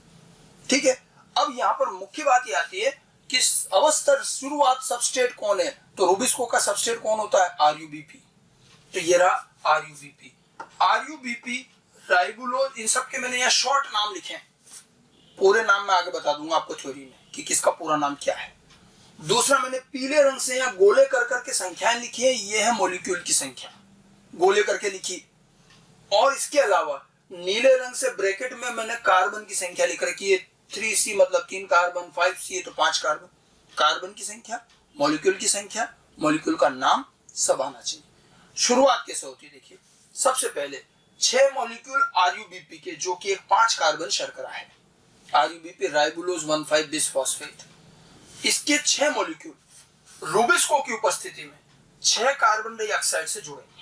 ठीक है, अब यहाँ पर मुख्य बात ये आती है कि अवस्था शुरुआत सबस्ट्रेट कौन है, तो रूबिस्को का सबस्ट्रेट कौन होता है, RUBP। तो ये रहा RUBP, राइबुलोज। इन सब के मैंने यहाँ शॉर्ट नाम लिखे हैं, पूरे नाम मैं आगे बता दूंगा आपको थ्योरी में कि किसका पूरा नाम क्या है। दूसरा, मैंने पीले रंग से यहाँ गोले कर करके संख्याएं लिखी है, ये है मॉलिक्यूल की संख्या, गोले करके लिखी। और इसके अलावा नीले रंग से ब्रैकेट में मैंने कार्बन की संख्या लिख रखी है। 3C मतलब 3 कार्बन, 5C तो 5 कार्बन। कार्बन की संख्या, मॉलिक्यूल की संख्या, मॉलिक्यूल का नाम सब आना चाहिए। शुरुआत कैसे होती है, देखिए। सबसे पहले 6 मॉलिक्यूल RUBP के, जो कि एक 5 कार्बन शर्करा है। RUBP ribulose 1,5 bisphosphate. इसके 6 मॉलिक्यूल रूबिस्को की उपस्थिति में 6 कार्बन डाइऑक्साइड से जुड़ेंगे।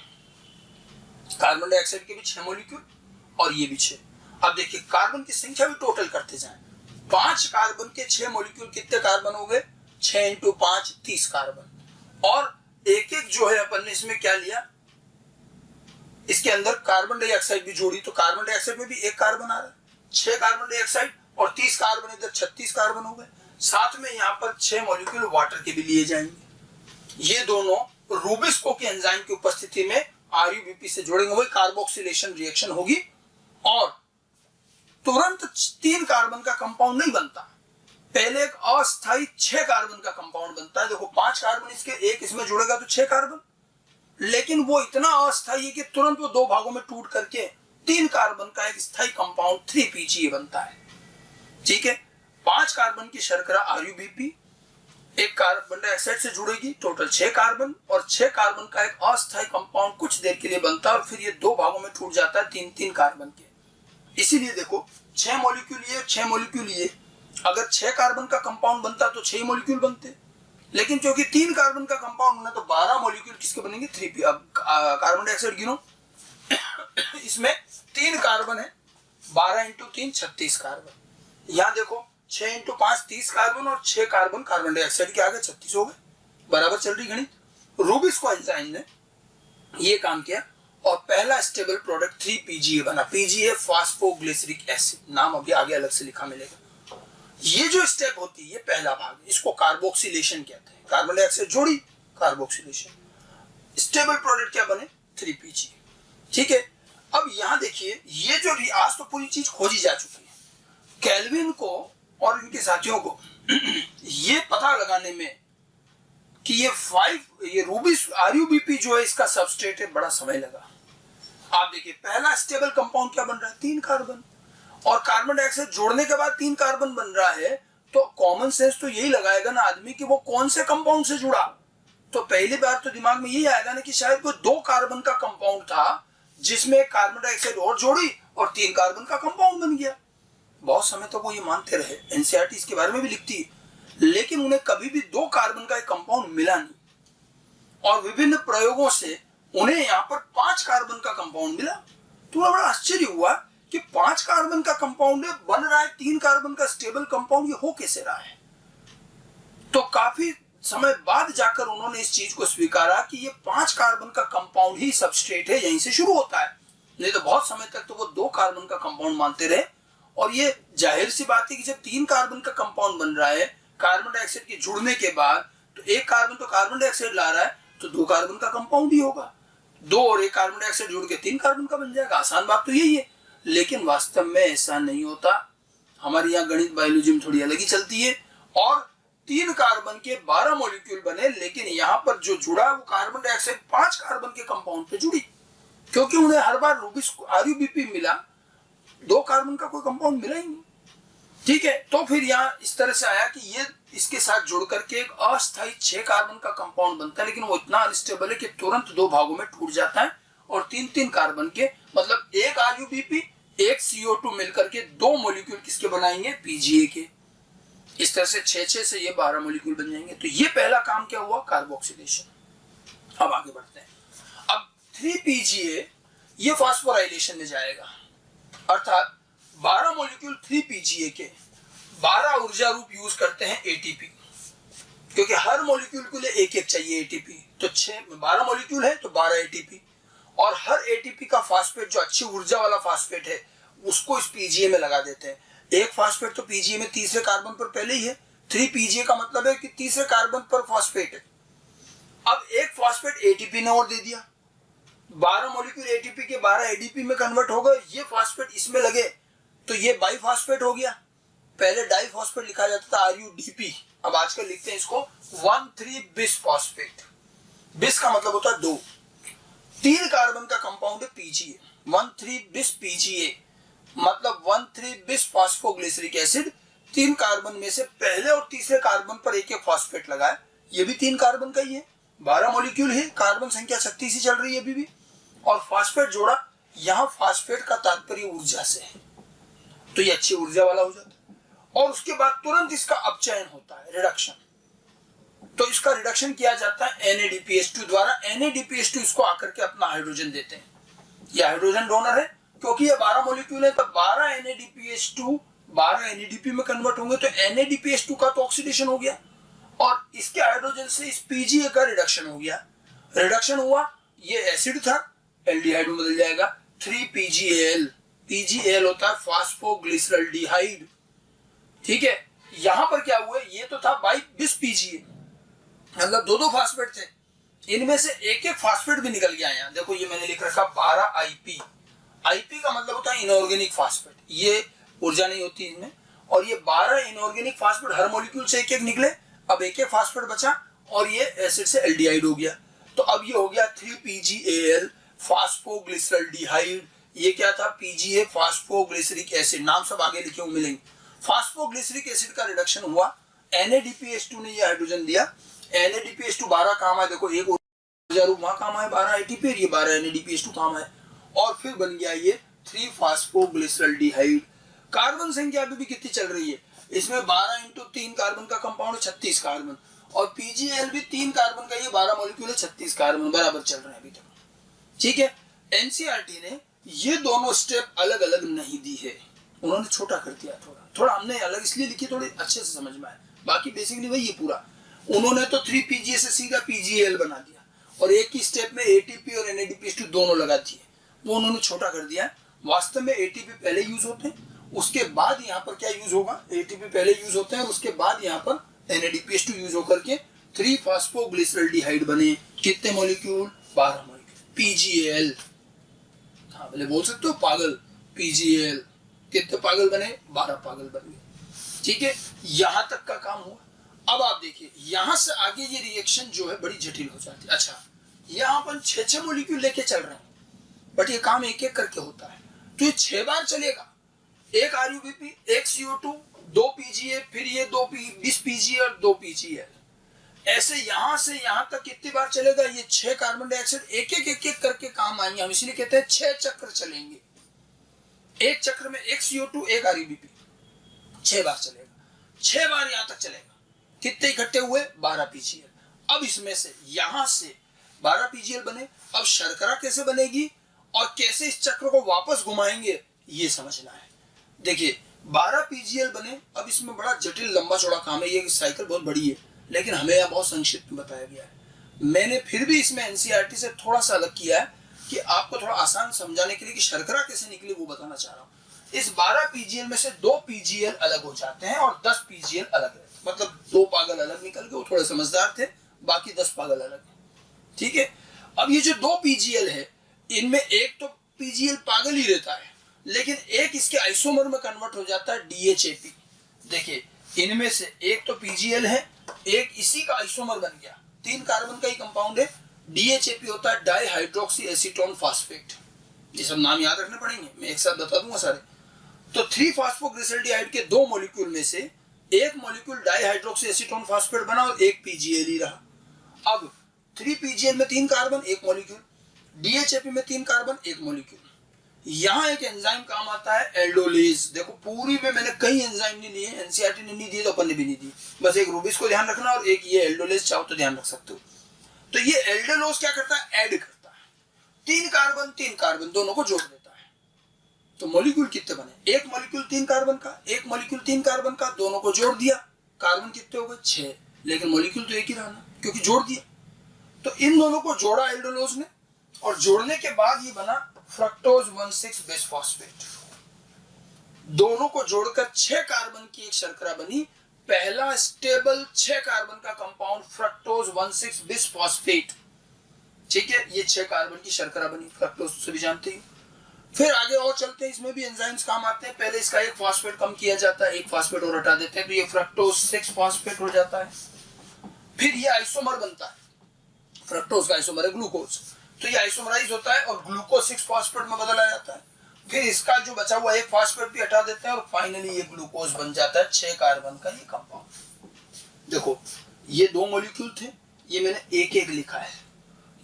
कार्बन डाइऑक्साइड के भी 6 मॉलिक्यूल और ये भी 6। अब देखिए, कार्बन की संख्या भी टोटल करते जाएं। 5 कार्बन के 6 मॉलिक्यूल कितने कार्बन हो गए, 6 × 5 30 कार्बन। और एक एक जो है अपन ने इसमें क्या लिया, इसके अंदर कार्बन डाइऑक्साइड भी जोड़ी, तो कार्बन डाइऑक्साइड में भी 1 कार्बन आ रहा है। 6 कार्बन डाइऑक्साइड और 30 कार्बन, इधर 36 कार्बन हो गए। साथ में यहाँ पर 6 मॉलिक्यूल वाटर के भी लिए जाएंगे। ये दोनों रूबिस्को के एंजाइम की उपस्थिति में RuBP से जोड़ेंगे, वही कार्बोक्सिलेशन रिएक्शन होगी और तुरंत 3 कार्बन का कंपाउंड नहीं बनता। पहले एक अस्थायी 6 कार्बन का कंपाउंड बनता है। देखो 5 कार्बन इसके, एक इसमें जुड़ेगा तो 6 कार्बन, लेकिन वो इतना अस्थायी है कि तुरंत वो 2 भागों में टूट करके 3 कार्बन का एक स्थायी कंपाउंड 3PGA बनता है। ठीक है, 5 कार्बन की शर्करा RuBP एक कार्बन डाइऑक्साइड से जुड़ेगी, टोटल 6 कार्बन, और 6 कार्बन का एक अस्थायी कंपाउंड कुछ देर के लिए बनता है और फिर ये 2 भागों में टूट जाता है 3-3 कार्बन के। इसीलिए देखो 6 मॉलिक्यूल ये, 6 मॉलिक्यूल ये, अगर 6 कार्बन का कंपाउंड बनता तो 6 मॉलिक्यूल बनते, लेकिन क्योंकि 3 कार्बन का कंपाउंड होना तो 12 मॉलिक्यूल किसके बनेंगे, 3P। अब कार्बन डाइऑक्साइड गिनो, इसमें 3 कार्बन है, 12 × 3 36 कार्बन। यहाँ देखो 6 × 5 30 कार्बन और 6 कार्बन कार्बन डाइऑक्साइड के आगे 36 हो गए। बराबर चल रही गणित। रूबिस को एंजाइम ने ये काम किया और पहला स्टेबल प्रोडक्ट 3PGA बना। PGA फास्फोग्लिसरिक एसिड, नाम अभी आगे अलग से लिखा मिलेगा। ये जो स्टेप होती है ये पहला भाग, इसको कार्बोक्सिलेशन कहते हैं। कार्बन डाइऑक्साइड जोड़ी, कार्बोक्सिलेशन, स्टेबल प्रोडक्ट क्या बने, 3PGA। ठीक है, अब यहां देखिए ये जो आज तो पूरी चीज खोजी जा चुकी है। केल्विन को और इनके साथियों को ये पता लगाने में कि ये रूबिस RuBP जो है इसका सबस्ट्रेट है, बड़ा समय लगा। आप देखिए पहला स्टेबल कंपाउंड क्या बन रहा है, 3 कार्बन, और कार्बन डाइऑक्साइड जोड़ने के बाद 3 कार्बन बन रहा है, तो कॉमन सेंस तो यही लगाएगा ना आदमी कि वो कौन से कंपाउंड से जुड़ा। तो पहली बार तो दिमाग में यही आएगा ना कि शायद कोई 2 कार्बन का कंपाउंड था जिसमें कार्बन डाइऑक्साइड और जोड़ी और 3 कार्बन का कंपाउंड बन गया। बहुत समय तक तो वो ये मानते रहे, NCERT इसके बारे में भी लिखती है, लेकिन उन्हें कभी भी 2 कार्बन का एक कंपाउंड मिला नहीं और विभिन्न प्रयोगों से उन्हें यहाँ पर 5 कार्बन का कंपाउंड मिला। तो बड़ा आश्चर्य हुआ कि 5 कार्बन का कंपाउंड बन रहा है, 3 कार्बन का स्टेबल कंपाउंड, ये हो कैसे रहा है। तो काफी समय बाद जाकर उन्होंने इस चीज को स्वीकारा कि ये 5 कार्बन का कंपाउंड ही सबस्ट्रेट है, यहीं से शुरू होता है। नहीं तो बहुत समय तक तो वो 2 कार्बन का कंपाउंड मानते रहे। और ये जाहिर सी बात है कि जब 3 कार्बन का कंपाउंड बन रहा है कार्बन डाइऑक्साइड के जुड़ने के बाद, तो 1 कार्बन तो कार्बन डाइऑक्साइड ला रहा है, तो 2 कार्बन का कंपाउंड ही होगा। 2 और 1 कार्बन डाइऑक्साइड जुड़ के 3 कार्बन का बन जाएगा। आसान बात तो यही है, लेकिन वास्तव में ऐसा नहीं होता। हमारे यहाँ गणित बायोलॉजी में थोड़ी अलग ही चलती है। और 3 कार्बन के 12 मॉलिक्यूल बने, लेकिन यहाँ पर जो जुड़ा वो कार्बन डाइऑक्साइड 5 कार्बन के कंपाउंड पे जुड़ी, क्योंकि उन्हें हर बार RuBP मिला, 2 कार्बन का कोई कंपाउंड मिला ही नहीं। ठीक है, तो फिर यहाँ इस तरह से आया कि ये इसके साथ जुड़ करके एक अस्थायी 6 कार्बन का कंपाउंड बनता है, लेकिन वो इतना अनस्टेबल है कि तुरंत 2 भागों में टूट जाता है और 3-3 कार्बन के, मतलब एक RuBP एक CO2 मिलकर के 2 मॉलिक्यूल किसके बनाएंगे, PGA के। इस तरह से 6-6 से ये 12 मॉलिक्यूल बन जाएंगे। तो ये पहला काम क्या हुआ, कार्बोक्सिलेशन। अब आगे बढ़ते हैं। अब 3PGA ये फास्फोराइलेशन में जाएगा, अर्थात 12 मॉलिक्यूल 3PGA के 12 ऊर्जा रूप यूज करते हैं ATP, क्योंकि हर मॉलिक्यूल के लिए एक एक चाहिए ATP। तो 12 मॉलिक्यूल है तो 12 ATP, और हर ATP का फास्फेट जो अच्छी ऊर्जा वाला फास्फेट है उसको इस PGA में लगा देते हैं। एक फास्फेट तो PGA में तीसरे कार्बन पर पहले ही है। 3PGA का मतलब है कि तीसरे कार्बन पर फास्फेट है। अब एक फास्फेट ATP ने और दे दिया, 12 मॉलिक्यूल ATP के 12 ADP में कन्वर्ट हो गए। ये फास्फेट इसमें लगे तो ये बाईफास्फेट हो गया। पहले डाईफॉस्फेट लिखा जाता था RuDP, अब आजकल लिखते हैं इसको 1,3-bis फॉस्फेट। बिस का मतलब होता है 2। 3 कार्बन का कंपाउंड है PGA, 1,3-bis PGA मतलब 1,3-bis फॉस्फोग्लिसरिक एसिड। 3 कार्बन में से पहले और तीसरे कार्बन पर एक एक फॉस्फेट लगाए, ये भी 3 कार्बन का ही है। 12 मॉलिक्यूल है, कार्बन संख्या 36 ही चल रही है अभी भी, और फॉस्फेट जोड़ा। यहाँ फॉस्फेट का तात्पर्य ऊर्जा से है, तो ये अच्छी ऊर्जा वाला हो जाता है। और उसके बाद तुरंत इसका अपचयन होता है, रिडक्शन। तो इसका रिडक्शन किया जाता है NADPH2 द्वारा। NADPH2 इसको आकर के अपना हाइड्रोजन देते हैं। ये हाइड्रोजन डोनर है, क्योंकि ये 12 मॉलिक्यूल है तो 12 NADPH2 12 NADP में कन्वर्ट होंगे, तो NADPH2 का तो ऑक्सीडेशन हो गया और इसके हाइड्रोजन से इस PGA का रिडक्शन हो गया। रिडक्शन हुआ, ये एसिड था, एल्डिहाइड में बदल जाएगा 3PGAL। PGAL होता है फास्फोग्लिसरल्डिहाइड। ठीक है, यहां पर क्या हुआ, ये तो था 22 PGA, मतलब 2 फास्फेट थे, इनमें से एक एक फास्फेट भी निकल गया यहाँ। देखो ये मैंने लिख रखा 12 आईपी। आईपी का मतलब होता है इनऑर्गेनिक फास्फेट, ये ऊर्जा नहीं होती इनमें। और ये 12 इनऑर्गेनिक फास्फेट हर मॉलिक्यूल से एक एक निकले। अब एक एक फास्फेट बचा और ये एसिड से एल्डिहाइड हो गया। तो अब ये हो गया 3PgAl फास्फोग्लिसरल्डिहाइड। ये क्या था? PGA phosphoglyceric acid. नाम सब आगे लिखे हुए मिलेंगे। फास्फोग्लिसरिक एसिड का रिडक्शन हुआ, NADPH2 ने ये हाइड्रोजन दिया। NADPH2 12 काम है, देखो एक ऊर्जा रूप वहां काम है 12 ATP, ये 12 NADPH2 काम है। और फिर बन गया ये 3 फास्फोग्लिसरल्डिहाइड। कार्बन संख्या अभी भी कितनी चल रही है? इसमें 12 इंटू 3 कार्बन का कंपाउंड 36 कार्बन, और PgAl भी 3 कार्बन का ये 12 मॉलिक्यूल है, 36 कार्बन बराबर चल रहे हैं अभी तक। ठीक है। NCERT ने ये दोनों स्टेप अलग अलग नहीं दी है, उन्होंने छोटा कर दिया थोड़ा। हमने अलग इसलिए लिखी थोड़ी अच्छे से समझ में आए, बाकी बेसिकली वही है पूरा। उन्होंने तो 3PGA से सीधा PGAl बना दिया और एक ही स्टेप में ATP और NADPH2 दोनों लगा दिए, वो उन्होंने छोटा कर दिया। वास्तव में ATP पहले यूज होते हैं, उसके बाद यहाँ पर क्या यूज होगा? ATP पहले यूज होते हैं और उसके बाद यहाँ पर NADPH2 यूज होकर के 3 फास्फोग्लिसरल्डिहाइड बने। कितने मॉलिक्यूल? 12 मॉलिक्यूल। PGAl, हाँ पहले बोल सकते हो पागल। PGAl कितने पागल बने? 12 पागल बन गए। ठीक है, यहां तक का काम हुआ। अब आप देखिए यहां से आगे ये रिएक्शन जो है बड़ी जटिल हो जाती है। अच्छा, यहां अपन 6 मॉलिक्यूल लेके चल रहे हैं, बट ये काम एक एक करके होता है, तो ये 6 बार चलेगा। एक RUBP, एक CO2, 2 PGA, फिर ये 20 PGA और 2 PGL। ऐसे यहां से यहां तक कितनी बार चलेगा? ये 6 कार्बन डाइऑक्साइड एक एक करके काम आएंगे। हम इसलिए कहते हैं 6 चक्र चलेंगे। एक चक्र में एक CO2, एक RUBP, 6 बार चलेगा। 6 बार यहां तक चलेगा। कितने इकट्ठे हुए? 12 PGL। अब इसमें से यहां से 12 PGL बने। अब शर्करा कैसे बनेगी और कैसे इस चक्र को वापस घुमाएंगे, ये समझना है। देखिए 12 PGL बने। अब इसमें बड़ा जटिल लंबा चौड़ा काम है, ये साइकिल बहुत बड़ी है, लेकिन हमें यह बहुत संक्षिप्त में बताया गया है। मैंने फिर भी इसमें NCERT से थोड़ा सा अलग किया है कि आपको थोड़ा आसान समझाने के लिए कि शर्करा कैसे निकली वो बताना चाह रहा हूं। इस 12 PGL में से 2 PGL अलग हो जाते हैं और 10 PGL अलग रहते हैं। मतलब 2 पागल अलग निकल गए, वो थोड़े समझदार थे, बाकी 10 पागल अलग है। ठीक है। अब ये जो 2 PGL है, इनमें एक तो PGL पागल ही रहता है, लेकिन एक इसके आइसोमर में कन्वर्ट हो जाता है DHAP। देखिए इनमें से एक तो PGL है, एक इसी का आइसोमर बन गया, 3 कार्बन का ही कंपाउंड है। DHAP होता है डाइहाइड्रोक्सी एसीटोन फास्फेट। ये सब नाम याद रखने पड़ेंगे, मैं एक साथ बता दूंगा सारे। तो 3 फास्फोग्लिसरल्डिहाइड के 2 मॉलिक्यूल में से एक मॉलिक्यूल डाइहाइड्रोक्सी एसीटोन फास्फेट बना और एक PGL ही रहा। अब 3 PGL में 3 कार्बन, एक मॉलिक्यूल, DHAP में 3 कार्बन, एक मॉलिक्यूल। यहां एक एंजाइम काम आता है एल्डोलेज। देखो पूरी में मैंने कई एंजाइम नहीं लिए, NCERT ने नहीं दिए तो अपन ने भी नहीं दिए, बस एक रूबिस को ध्यान रखना और एक ये एल्डोलेज चाहो तो ध्यान रख सकते हो। तो ये एल्डोलोज क्या करता है? ऐड करता है 3 कार्बन दोनों को जोड़ देता है। तो मॉलिक्यूल कितने बने? एक मॉलिक्यूल 3 कार्बन का, एक मॉलिक्यूल 3 कार्बन का, दोनों को जोड़ दिया, कार्बन कितने हो गए? 6, लेकिन मॉलिक्यूल तो एक ही रहा ना, क्योंकि जोड़ दिया। तो इन दोनों को जोड़ा एल्डोलोज ने, और जोड़ने के बाद ये बना फ्रक्टोज 1,6 बिसफॉस्फेट। दोनों को जोड़कर 6 कार्बन की एक शर्करा बनी। पहला स्टेबल 6 कार्बन का कंपाउंड फ्रक्टोज 1,6 बिसफॉस्फेट। ठीक है, ये 6 कार्बन की शर्करा बनी, फ्रक्टोज से भी जानते ही। फिर आगे और चलते हैं, इसमें भी एंजाइम्स काम आते हैं। पहले इसका एक फास्फेट कम किया जाता है, एक फास्फेट और हटा देते हैं, तो ये फ्रक्टोज 6 फास्फेट हो जाता है। फिर ये आइसोमर बनता है, फ्रक्टोज का आइसोमर है ग्लूकोज, तो ये आइसोमराइज होता है और ग्लूकोज 6 फास्फेट में बदला जाता है। फिर इसका जो बचा हुआ एक फास्फेट भी हटा देते हैं और फाइनली ये ग्लूकोज बन जाता है 6 कार्बन का ये कंपाउंड। देखो ये 2 मॉलिक्यूल थे, ये मैंने एक एक लिखा है,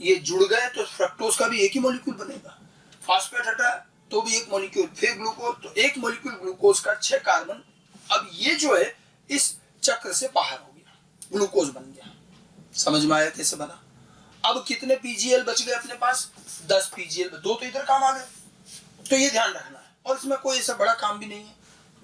ये जुड़ गए तो फ्रक्टोज का भी एक ही मॉलिक्यूल बनेगा। फास्फेट हटा तो भी एक मॉलिक्यूल, फिर ग्लूकोज, तो एक मॉलिक्यूल ग्लूकोज का 6 कार्बन। अब ये जो है इस चक्र से बाहर हो गया, ग्लूकोज बन गया। समझ में आया कैसे बना? अब कितने PGL बच गए अपने पास? 10 PGL, 2 तो इधर काम आ गए, तो ये ध्यान रखना है। और इसमें कोई ऐसा बड़ा काम भी नहीं है।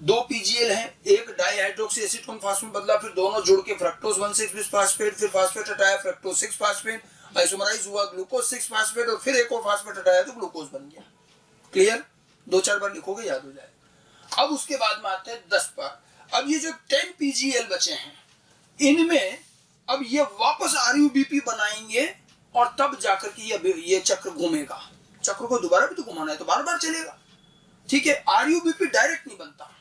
2 PGL है, एक डाइहाइड्रोक्सी एसीटोन फास्फेट बदला, फिर दोनों जुड़ के फ्रक्टोज 1,6 बिसफॉस्फेट, फिर फास्फेट हटाया फ्रक्टोज 6 फास्फेट, आइसोमराइज हुआ ग्लूकोज 6 फास्फेट, और फिर एक और फास्फेट हटाया तो ग्लूकोज बन गया। क्लियर? 2-4 बार लिखोगे याद हो जाएगा। अब उसके बाद में आते हैं 10 बार। अब ये जो 10 PGL बचे हैं, इनमें अब ये वापस RUBP बनाएंगे और तब जाकर के ये चक्र घूमेगा। चक्र को दोबारा भी तो घुमाना है तो बार बार चलेगा। ठीक है, आरयूबीपी डायरेक्ट नहीं बनता।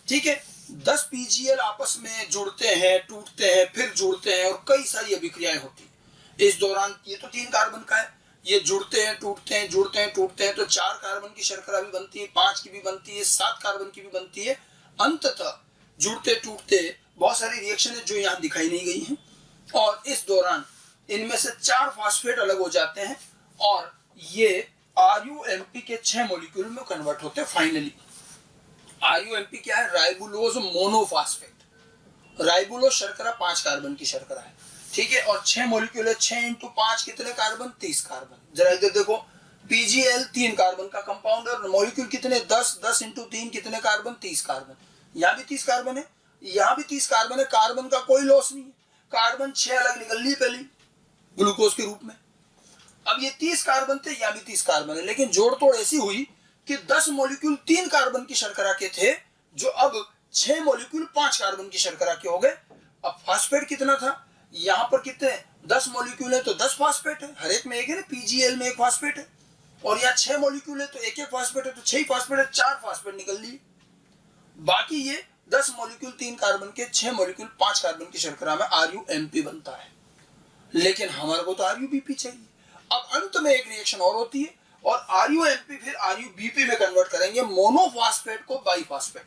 ठीक है, 10 पीजीएल आपस में जुड़ते हैं, टूटते हैं, फिर जुड़ते हैं और कई सारी अभिक्रियाएं होती हैं इस दौरान। ये तो 3 कार्बन का है, ये जुड़ते हैं, टूटते हैं, जुड़ते हैं, टूटते हैं, तो 4 कार्बन की शर्करा भी बनती है, 5 की भी बनती है, 7 कार्बन की भी बनती है। अंततः जुड़ते टूटते बहुत सारी रिएक्शन है जो यहाँ दिखाई नहीं गई हैं, और इस दौरान इनमें से 4 फास्फेट अलग हो जाते हैं और ये RUMP के 6 मॉलिक्यूल में कन्वर्ट होते हैं फाइनली। RUMP क्या है? Ribulose monophosphate. राइबुलोज शर्करा 5 कार्बन की शर्करा है। ठीक है, और 6 मॉलिक्यूल है, 6 × 5 कितने कार्बन? 30 कार्बन। जरा इधर देखो, PGL 3 कार्बन का कंपाउंड और मॉलिक्यूल कितने? 10 10 × 3 कितने कार्बन? 30 कार्बन। यहाँ भी 30 कार्बन है, यहाँ भी 30 कार्बन है। कार्बन का कोई लॉस नहीं है, कार्बन 6 अलग निकल ली पहले ग्लूकोज के रूप में। अब ये 30 कार्बन थे, यहाँ भी 30 कार्बन है, लेकिन जोड़ तोड़ ऐसी हुई कि 10 मॉलिक्यूल 3 कार्बन की शर्करा के थे जो अब 6 मॉलिक्यूल 5 कार्बन की शर्करा के हो गए। अब फास्फेट कितना था? यहाँ पर कितने? 10 मॉलिक्यूल है तो 10 फास्फेट है, हर एक में एक है ना, PGL में 1 फास्फेट है, और यहाँ 6 मॉलिक्यूल है तो 1 फास्फेट है, तो 6 फास्फेट है, 4 फास्फेट निकल लिए। बाकी ये 10 मॉलिक्यूल 3 कार्बन के, 6 मॉलिक्यूल 5 कार्बन की शर्करा में RUMP बनता है, लेकिन हमारे को तो RUBP चाहिए। अब अंत में एक रिएक्शन और होती है और RUMP फिर RUBP में कन्वर्ट करेंगे, मोनोफास्फेट को बाईफास्फेट।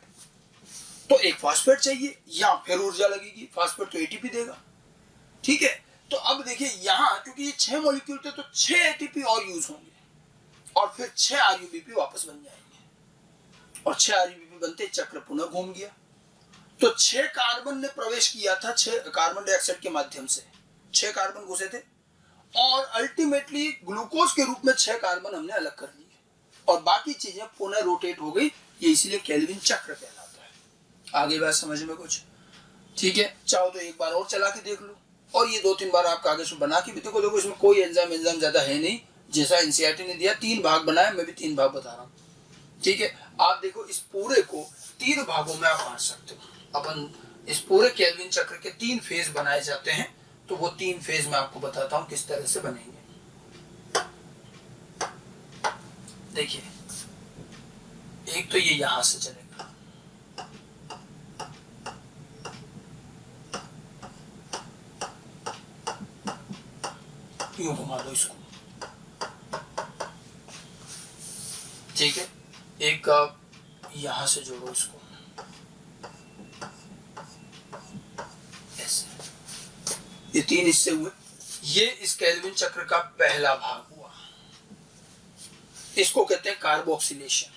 तो एक फास्फेट चाहिए, यहाँ फिर ऊर्जा लगेगी, फास्फेट तो ATP देगा। ठीक है, तो अब देखिए यहाँ क्योंकि ये 6 मॉलिक्यूल थे तो 6 ATP और यूज होंगे और फिर 6 RUBP वापस बन जाएंगे, और 6 RUBP बनते चक्र पुनः घूम गया। तो 6 कार्बन ने प्रवेश किया था 6 कार्बन डाइऑक्साइड के माध्यम से, 6 कार्बन घुसे थे और अल्टीमेटली ग्लूकोज के रूप में 6 कार्बन हमने अलग कर लिए और बाकी चीजें पुनः रोटेट हो गई। ये इसलिए केल्विन चक्र कहलाता है। आगे बात समझ में कुछ? ठीक है, चाहो तो एक बार और चला के देख लो, और ये 2-3 बार आप कागज में बना के भी देखो। देखो इसमें कोई एंजाइम ज्यादा है नहीं, जैसा NCERT ने दिया 3 भाग बनाया, मैं भी 3 भाग बता रहा हूँ। ठीक है, आप देखो इस पूरे को 3 भागों में आप बांट सकते हो। अपन इस पूरे केल्विन चक्र के 3 फेज बनाए जाते हैं, तो वो 3 फेज में आपको बताता हूं किस तरह से बनेंगे। देखिए, एक तो ये यहां से चलेगा, यूं घुमा दो इसको। ठीक है, एक यहां से जोड़ो इसको, ऐसे। ये 3 हिस्से हुए। ये इस केल्विन चक्र का पहला भाग हुआ, इसको कहते हैं कार्बोक्सिलेशन।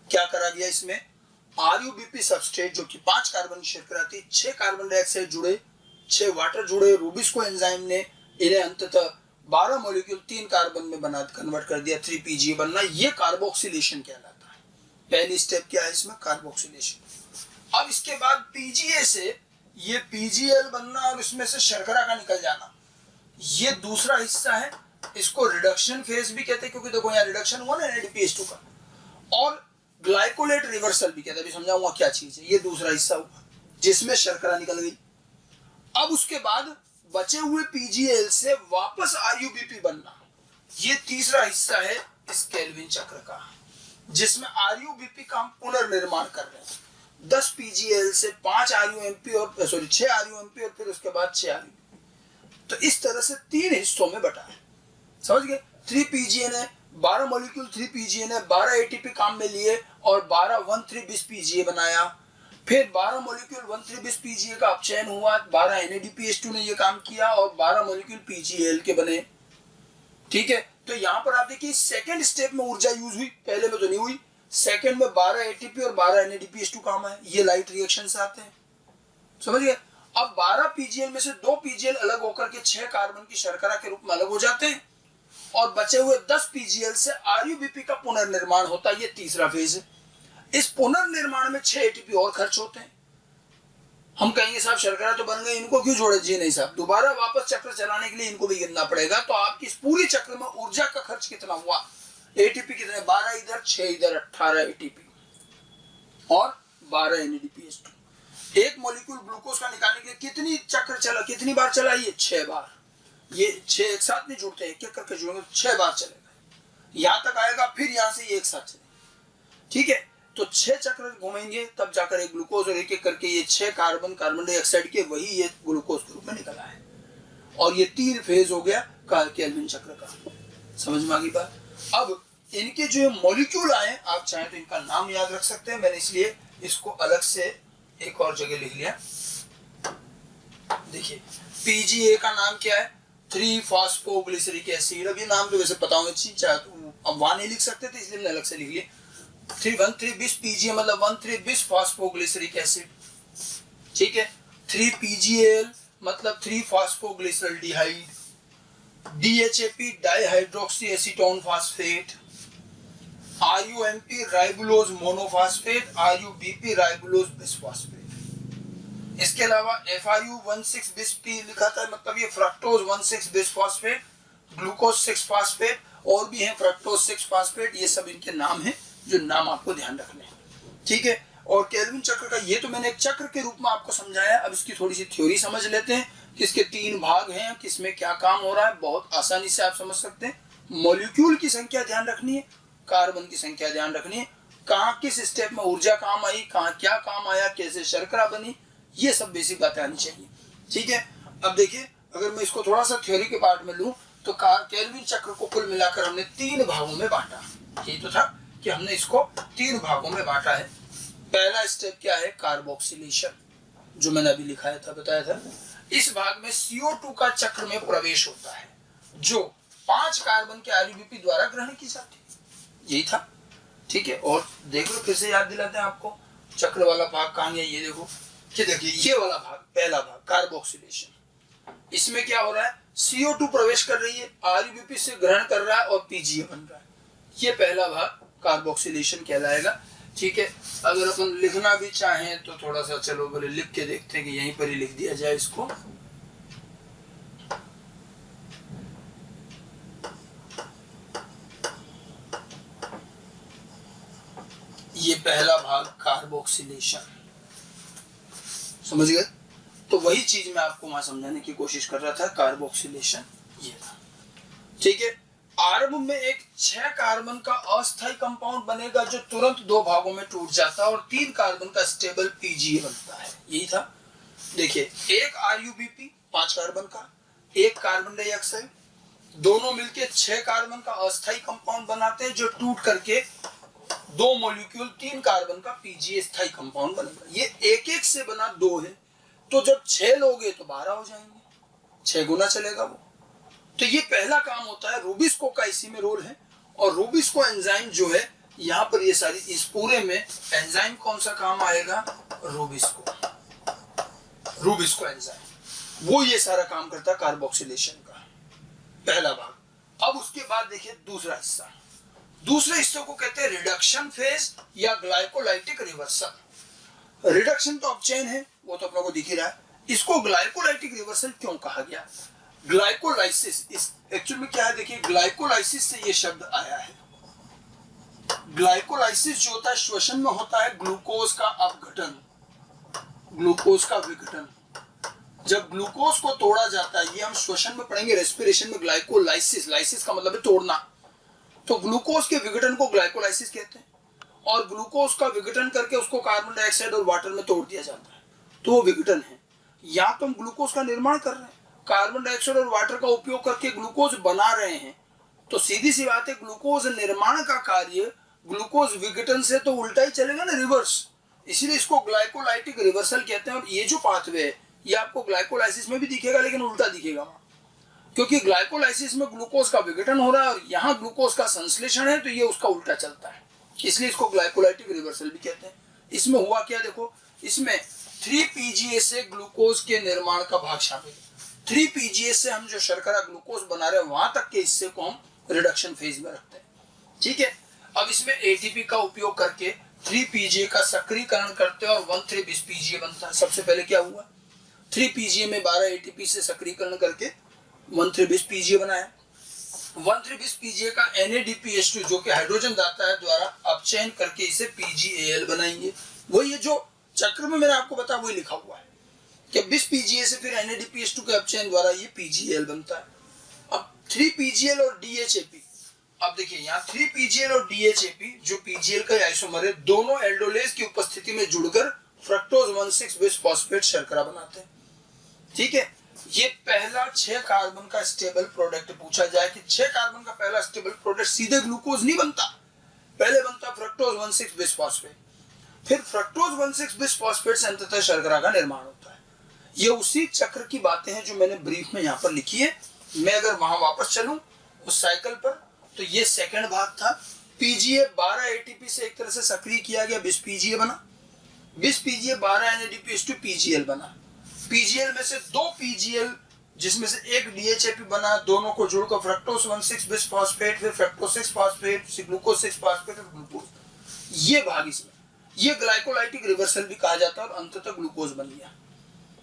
क्या करा गया इसमें? RUBP सबस्ट्रेट जो कि 5 कार्बन की शर्करा थी, 6 कार्बन डाइऑक्साइड जुड़े, 6 वाटर जुड़े, रूबिस्को एंजाइम ने इन्हें अंततः 12 मॉलिक्यूल 3 कार्बन में बना कन्वर्ट कर दिया, 3PGA बनना। ये कार्बोक्सिलेशन कहलाता है। पहली स्टेप क्या है इसमें? कार्बोक्सिलेशन। अब इसके बाद PGA से ये PGL बनना और इसमें से शर्करा का निकल जाना, ये दूसरा हिस्सा है। इसको रिडक्शन फेज भी कहते हैं, क्योंकि देखो यहाँ रिडक्शन हुआ ना NADPH2 का, और ग्लाइकोलेट रिवर्सल भी कहते हैं, अभी समझाऊंगा क्या चीज है। ये दूसरा हिस्सा हुआ जिसमें शर्करा निकल गई। अब उसके बाद बचे हुए PGL से वापस RUBP बनना, ये तीसरा हिस्सा है इस केल्विन चक्र का, जिसमें RUBP का हम पुनर्निर्माण कर रहे हैं। 10 PGL से 5 RUMP और 6 RUMP और फिर उसके बाद 6 RUBP। तो इस तरह से 3 हिस्सों में बटा है, समझ गए? 3PGA ने 12 मॉलिक्यूल 3PGA ने 12 ATP काम में लिए और 12 1,3-20 PGA बनाया। फिर 12 मॉलिक्यूल 1,3-20 PGA का अपचयन हुआ, 12 NADPH2 ने ये काम किया और 12 मॉलिक्यूल PGL के बने। ठीक है, तो यहाँ पर आप देखिए सेकेंड स्टेप में ऊर्जा यूज हुई, पहले में तो नहीं हुई। सेकेंड में 12 ATP और 12 NADPH2 काम है, ये लाइट रिएक्शन से आते हैं, समझ गए? अब 12 PGL में से 2 PGL अलग होकर के 6 कार्बन की शर्करा के रूप में अलग हो जाते हैं और बचे हुए 10 PGL से RUBP का पुनर्निर्माण होता है। ये तीसरा फेज है। इस पुनर्निर्माण में 6 ATP और खर्च होते हैं। हम कहेंगे साहब शर्करा तो बन गई, इनको क्यों जोड़े? जी नहीं साहब, दोबारा वापस चक्र चलाने के लिए इनको भी गिनना पड़ेगा। तो आपकी इस पूरी चक्र में ऊर्जा का खर्च कितना हुआ? ATP कितने? 12 इधर, 6 इधर, 18 ATP और 12 NADPH2। एक मॉलिक्यूल ग्लूकोज का निकालने के लिए कितनी चक्र चला, कितनी बार चला? ये 6 बार। ये 6 एक साथ नहीं जुड़ते, एक एक करके जुड़ेंगे तो 6 बार चलेगा, यहाँ तक आएगा, फिर यहाँ से ये एक साथ चलेगा। ठीक है, तो 6 चक्र घूमेंगे तब जाकर एक ग्लूकोज, और एक एक करके ये 6 कार्बन कार्बन डाइऑक्साइड के वही ये ग्लूकोज के रूप में निकल आए, और ये 3 फेज हो गया केल्विन चक्र का। समझ में आ गई बात। अब इनके जो मॉलिक्यूल आए, आप चाहें तो इनका नाम याद रख सकते हैं, मैंने इसलिए इसको अलग से एक और जगह लिख लिया। देखिए PGA का नाम क्या है, 3-फॉस्फोग्लिसरिक एसिड। अब ये नाम तो वैसे पता होना चाहिए, चाहे तो अब 1 नहीं लिख सकते थे, इसलिए मैंने अलग से लिख लिया। 1,3,20 PGA मतलब 1,3,20 फॉस्फोग्लिसरिक एसिड। ठीक है, 3PGAL मतलब 3-फॉस्फोग्लिसरल्डिहाइड। DHAP dihydroxy acetone phosphate. RUMP ribulose monophosphate. RUBP ribulose bisphosphate. इसके अलावा FRU 16-20P लिखा था, मतलब ये फ्रक्टोज 16 बिसफॉस्फेट, ग्लूकोज 6 फास्फेट, और भी हैं फ्रक्टोज 6 फास्फेट। ये सब इनके नाम हैं जो नाम आपको ध्यान रखने हैं। ठीक है, और केल्विन चक्र का ये तो मैंने एक चक्र के रूप में आपको समझाया। अब इसकी थोड़ी सी थ्योरी समझ लेते हैं कि इसके 3 भाग हैं, किसमें क्या काम हो रहा है, बहुत आसानी से आप समझ सकते हैं। मॉलिक्यूल की संख्या ध्यान रखनी है, कार्बन की संख्या ध्यान रखनी है, कहाँ किस स्टेप में ऊर्जा काम आई, कहाँ क्या काम आया, कैसे शर्करा बनी, ये सब बेसिक बातें आनी चाहिए। ठीक है, अब देखिए अगर मैं इसको थोड़ा सा थ्योरी के पार्ट में लूं तो केल्विन चक्र को कुल मिलाकर हमने 3 भागों में बांटा। ये तो था कि हमने इसको 3 भागों में बांटा है। पहला स्टेप क्या है, कार्बोक्सिलेशन, जो मैंने अभी लिखाया था, बताया था। इस भाग में CO2 का चक्र में प्रवेश होता है, जो 5 कार्बन के RUBP द्वारा ग्रहण की जाती है। यही था। ठीक है, और देख लो, फिर से याद दिलाते हैं आपको चक्र वाला भाग कहाँ गया। ये देखो कि देखिए ये वाला भाग, पहला भाग कार्बोक्सिलेशन। इसमें क्या हो रहा है, CO2 प्रवेश कर रही है, RUBP से ग्रहण कर रहा है और PGA बन रहा है। ये पहला भाग कार्बोक्सिलेशन कहलाएगा। ठीक है, अगर अपन लिखना भी चाहें तो थोड़ा सा चलो बोले लिख के देखते हैं कि यहीं पर ही लिख दिया जाए इसको। ये पहला भाग कार्बोक्सिलेशन, समझ गए। तो वही चीज मैं आपको वहां समझाने की कोशिश कर रहा था, कार्बोक्सिलेशन ये था। ठीक है, आरंभ में एक 6 कार्बन का अस्थायी कंपाउंड बनेगा जो तुरंत 2 भागों में टूट जाता है और 3 कार्बन का स्टेबल PGA बनता है। यही था। देखिए एक RUBP 5 कार्बन का, एक कार्बन डाइऑक्साइड, दोनों मिलके 6 कार्बन का अस्थायी कंपाउंड बनाते हैं जो टूट करके 2 मॉलिक्यूल 3 कार्बन का PGA स्थायी कंपाउंड बनेगा। ये एक एक से बना 2 है, तो जब 6 लोगे तो 12 हो जाएंगे, 6 गुना चलेगा वो। तो ये पहला काम होता है। रूबिस्को का इसी में रोल है, और रूबिस्को एंजाइम जो है यहाँ पर, ये सारी इस पूरे में एंजाइम कौन सा काम आएगा, रूबिस्को एंजाइम, वो ये सारा काम करता है कार्बोक्सिलेशन का, पहला भाग। अब उसके बाद देखिए दूसरा हिस्सा, दूसरे हिस्से को कहते हैं रिडक्शन फेज या ग्लाइकोलाइटिक रिवर्सल। रिडक्शन तो अपचयन है, वो तो अपने को दिख ही रहा है। इसको ग्लाइकोलाइटिक रिवर्सल क्यों कहा गया, ग्लाइकोलाइसिस, इस एक्चुअल में क्या है, देखिए ग्लाइकोलाइसिस से ये शब्द आया है। ग्लाइकोलाइसिस जो होता है श्वसन में होता है ग्लूकोज का अपघटन, ग्लूकोज का विघटन। जब ग्लूकोज को तोड़ा जाता है, ये हम श्वसन में पढ़ेंगे, रेस्पिरेशन में ग्लाइकोलाइसिस, लाइसिस का मतलब है तोड़ना, तो ग्लूकोज के विघटन को ग्लाइकोलाइसिस कहते हैं। और ग्लूकोज का विघटन करके उसको कार्बन डाइऑक्साइड और वाटर में तोड़ दिया जाता है, तो वो विघटन है। या तो हम ग्लूकोज का निर्माण कर रहे हैं, कार्बन डाइऑक्साइड और वाटर का उपयोग करके ग्लूकोज बना रहे हैं, तो सीधी सी बात है ग्लूकोज निर्माण का कार्य ग्लूकोज विघटन से तो उल्टा ही चलेगा ना, रिवर्स। इसीलिए इसको ग्लाइकोलाइटिक रिवर्सल कहते हैं। और ये जो पाथवे है ये आपको ग्लाइकोलाइसिस में भी दिखेगा, लेकिन उल्टा दिखेगा वहां, क्योंकि ग्लाइकोलाइसिस में ग्लूकोज का विघटन हो रहा है और यहाँ ग्लूकोज का संश्लेषण है, तो ये उसका उल्टा चलता है, इसलिए इसको ग्लाइकोलाइटिक रिवर्सल भी कहते हैं। इसमें हुआ क्या, देखो इसमें 3PGA से ग्लूकोज के निर्माण का भाग शामिल है। 3PGA से हम जो शर्करा ग्लूकोज बना रहे हैं वहां तक के हिस्से को हम रिडक्शन फेज में रखते हैं। ठीक है, अब इसमें ATP का उपयोग करके 3PGA का सक्रियकरण करते हैं और 1,3,20 बनता है। सबसे पहले क्या हुआ, 3PGA में 12 ATP से सक्रियकरण करके 1,3,20 बनाया। 1,3,20 का NADPH2 जो कि हाइड्रोजन दाता है द्वारा अपचयन करके इसे PGAL बनाएंगे। वही है जो चक्र में मैंने आपको बताया, वही लिखा हुआ है कि 20PGA से फिर NADPH2 के अपचयन द्वारा ये PGAL बनता है। 3PGL और DHAP। अब देखिए यहाँ 3PGL और DHAP जो PGL का आइसोमर है, दोनों एल्डोलेज की उपस्थिति में जुड़कर फ्रक्टोज 1,6 बिस्फॉस्फेट शर्करा बनाते हैं। ठीक है, ये पहला 6 कार्बन का स्टेबल प्रोडक्ट पूछा जाए कि 6 कार्बन का पहला स्टेबल प्रोडक्ट सीधे ग्लूकोज नहीं बनता, पहले बनता फ्रक्टोज 1,6 बिस्फॉस्फेट, फिर फ्रक्टोज 1,6 बिस्फॉस्फेट से अंततः शर्करा का निर्माण होता है। ये उसी चक्र की बातें हैं जो मैंने ब्रीफ में यहाँ पर लिखी है। मैं अगर वहां वापस चलूं उस साइकिल पर, तो ये सेकंड भाग था। पीजीए 12 एटीपी से एक तरह से सक्रिय किया गया, बिस पीजीए बना, बिस पीजीए 12 एनएडीपीएच2 पीजीएल बना। पीजीएल में से 2 पीजीएल जिसमें से एक डीएचएपी बना, दोनों को जोड़कर फ्रक्टोज 1,6 बिस्फॉस्फेट, फिर फ्रक्टोज 6 फास्फेट, फिर ग्लूकोज 6 फास्फेट और ग्लूकोज। ये भाग इसमें, ये ग्लाइकोलाइटिक रिवर्सल भी कहा जाता है और अंततः ग्लूकोज बन गया।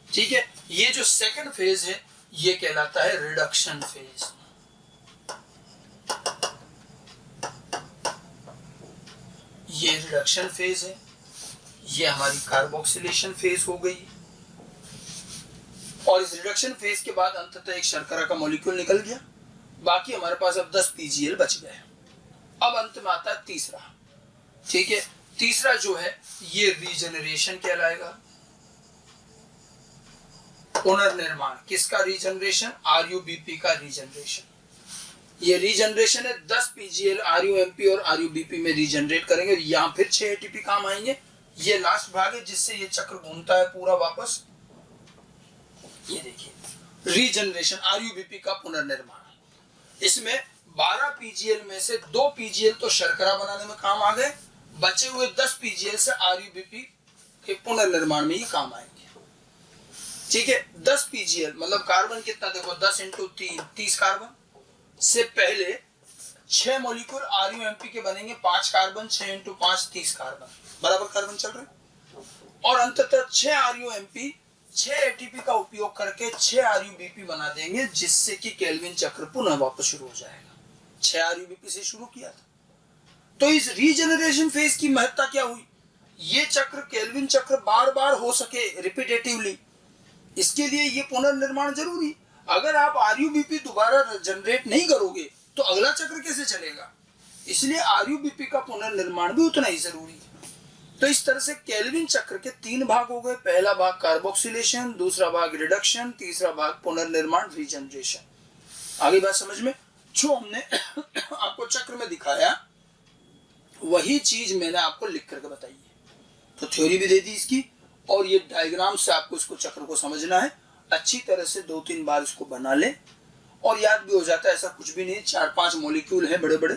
ठीक है, ये जो सेकंड फेज है ये कहलाता है रिडक्शन फेज। ये रिडक्शन फेज है, ये हमारी कार्बोक्सिलेशन फेज हो गई। और इस रिडक्शन फेज के बाद अंततः एक शर्करा का मॉलिक्यूल निकल गया, बाकी हमारे पास अब 10 पीजीएल बच गए। अब अंत में आता है तीसरा। ठीक है, तीसरा जो है ये रीजनरेशन कहलाएगा, पुनर्निर्माण। किसका रीजनरेशन? आरयूबीपी का रीजनरेशन। ये रीजनरेशन है 10 पीजीएल आरयूएमपी और आरयूबीपी में रीजनरेट करेंगे, यहां फिर 6 एटीपी काम आएंगे। ये लास्ट भाग है जिससे ये चक्र घूमता है पूरा वापस। ये देखिए रीजनरेशन, आरयूबीपी का पुनर्निर्माण। इसमें 12 पीजीएल में से 2 पीजीएल तो शर्करा बनाने में काम आ गए, बचे हुए 10 पीजीएल से आरयूबीपी के पुनर्निर्माण में ये काम आएंगे। ठीक है, 10 पीजीएल मतलब कार्बन कितना देखो, 10 × 3 30 कार्बन से पहले 6 मॉलिक्यूल आरयूएमपी के बनेंगे, 5 कार्बन, 6 × 5 30 कार्बन, बराबर कार्बन चल रहे। और अंततः 6 आरयूएमपी 6 एटीपी का उपयोग करके 6 आरयूबीपी बना देंगे, जिससे कि केल्विन चक्र पुनः वापस शुरू हो जाएगा। 6 आरयूबीपी से शुरू किया था। तो इस रीजनरेशन फेज की महत्ता क्या हुई? ये चक्र केल्विन चक्र बार बार हो सके रिपीटेटिवली, इसके लिए ये पुनर्निर्माण जरूरी। अगर आप आरयूबीपी दोबारा जनरेट नहीं करोगे तो अगला चक्र कैसे चलेगा? इसलिए आरयूबीपी का पुनर्निर्माण भी उतना ही जरूरी है। तो इस तरह से केल्विन चक्र के 3 भाग हो गए। पहला भाग कार्बोक्सिलेशन, दूसरा भाग रिडक्शन, तीसरा भाग पुनर्निर्माण रीजनरेशन। आगे बात समझ में? जो हमने आपको चक्र में दिखाया वही चीज मैंने आपको लिख करके बताई है। तो थ्योरी भी दे दी इसकी, और ये डायग्राम से आपको इसको चक्र को समझना है। अच्छी तरह से 2-3 बार इसको बना ले और याद भी हो जाता है। ऐसा कुछ भी नहीं, 4-5 मॉलिक्यूल हैं बड़े बड़े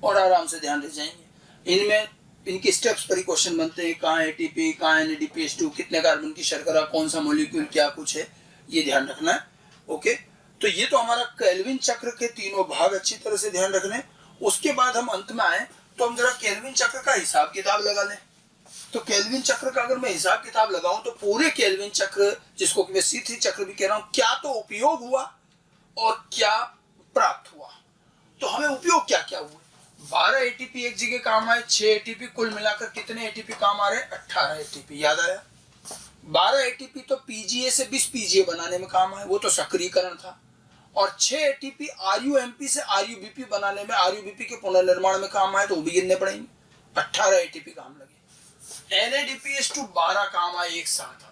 और आराम से ध्यान रह जाएंगे। इनमें इनके स्टेप्स पर ही क्वेश्चन बनते हैं, कहाँ एटीपी, कहाँ एनएडीपीएच2, कितने कार्बन की शर्करा, कौन सा मॉलिक्यूल, क्या कुछ है, ये ध्यान रखना है। ओके, तो ये तो हमारा केल्विन चक्र के तीनों भाग अच्छी तरह से ध्यान रखने। उसके बाद हम अंत में आए तो हम जरा केल्विन चक्र का हिसाब किताब लगा लें। तो केल्विन चक्र का अगर मैं हिसाब किताब लगाऊं तो पूरे केल्विन चक्र, जिसको कि मैं C3 चक्र भी कह रहा हूं, क्या तो उपयोग हुआ और क्या प्राप्त हुआ। तो हमें उपयोग क्या क्या हुए? 12 एटीपी एक जगह काम आए, 6 एटीपी, कुल मिलाकर कितने एटीपी काम आ रहे हैं? 18 एटीपी। याद आया? 12 एटीपी तो पीजीए से बिस पीजीए बनाने में काम आए, वो तो सक्रियकरण था। और 6 एटीपी आरयूएमपी से आरयूबीपी बनाने में, आरयूबीपी के पुनर्निर्माण में काम आए, तो वो भी गिनने पड़ेंगे। 18 एटीपी काम लगे। NADPH2 12 काम आए एक साथ,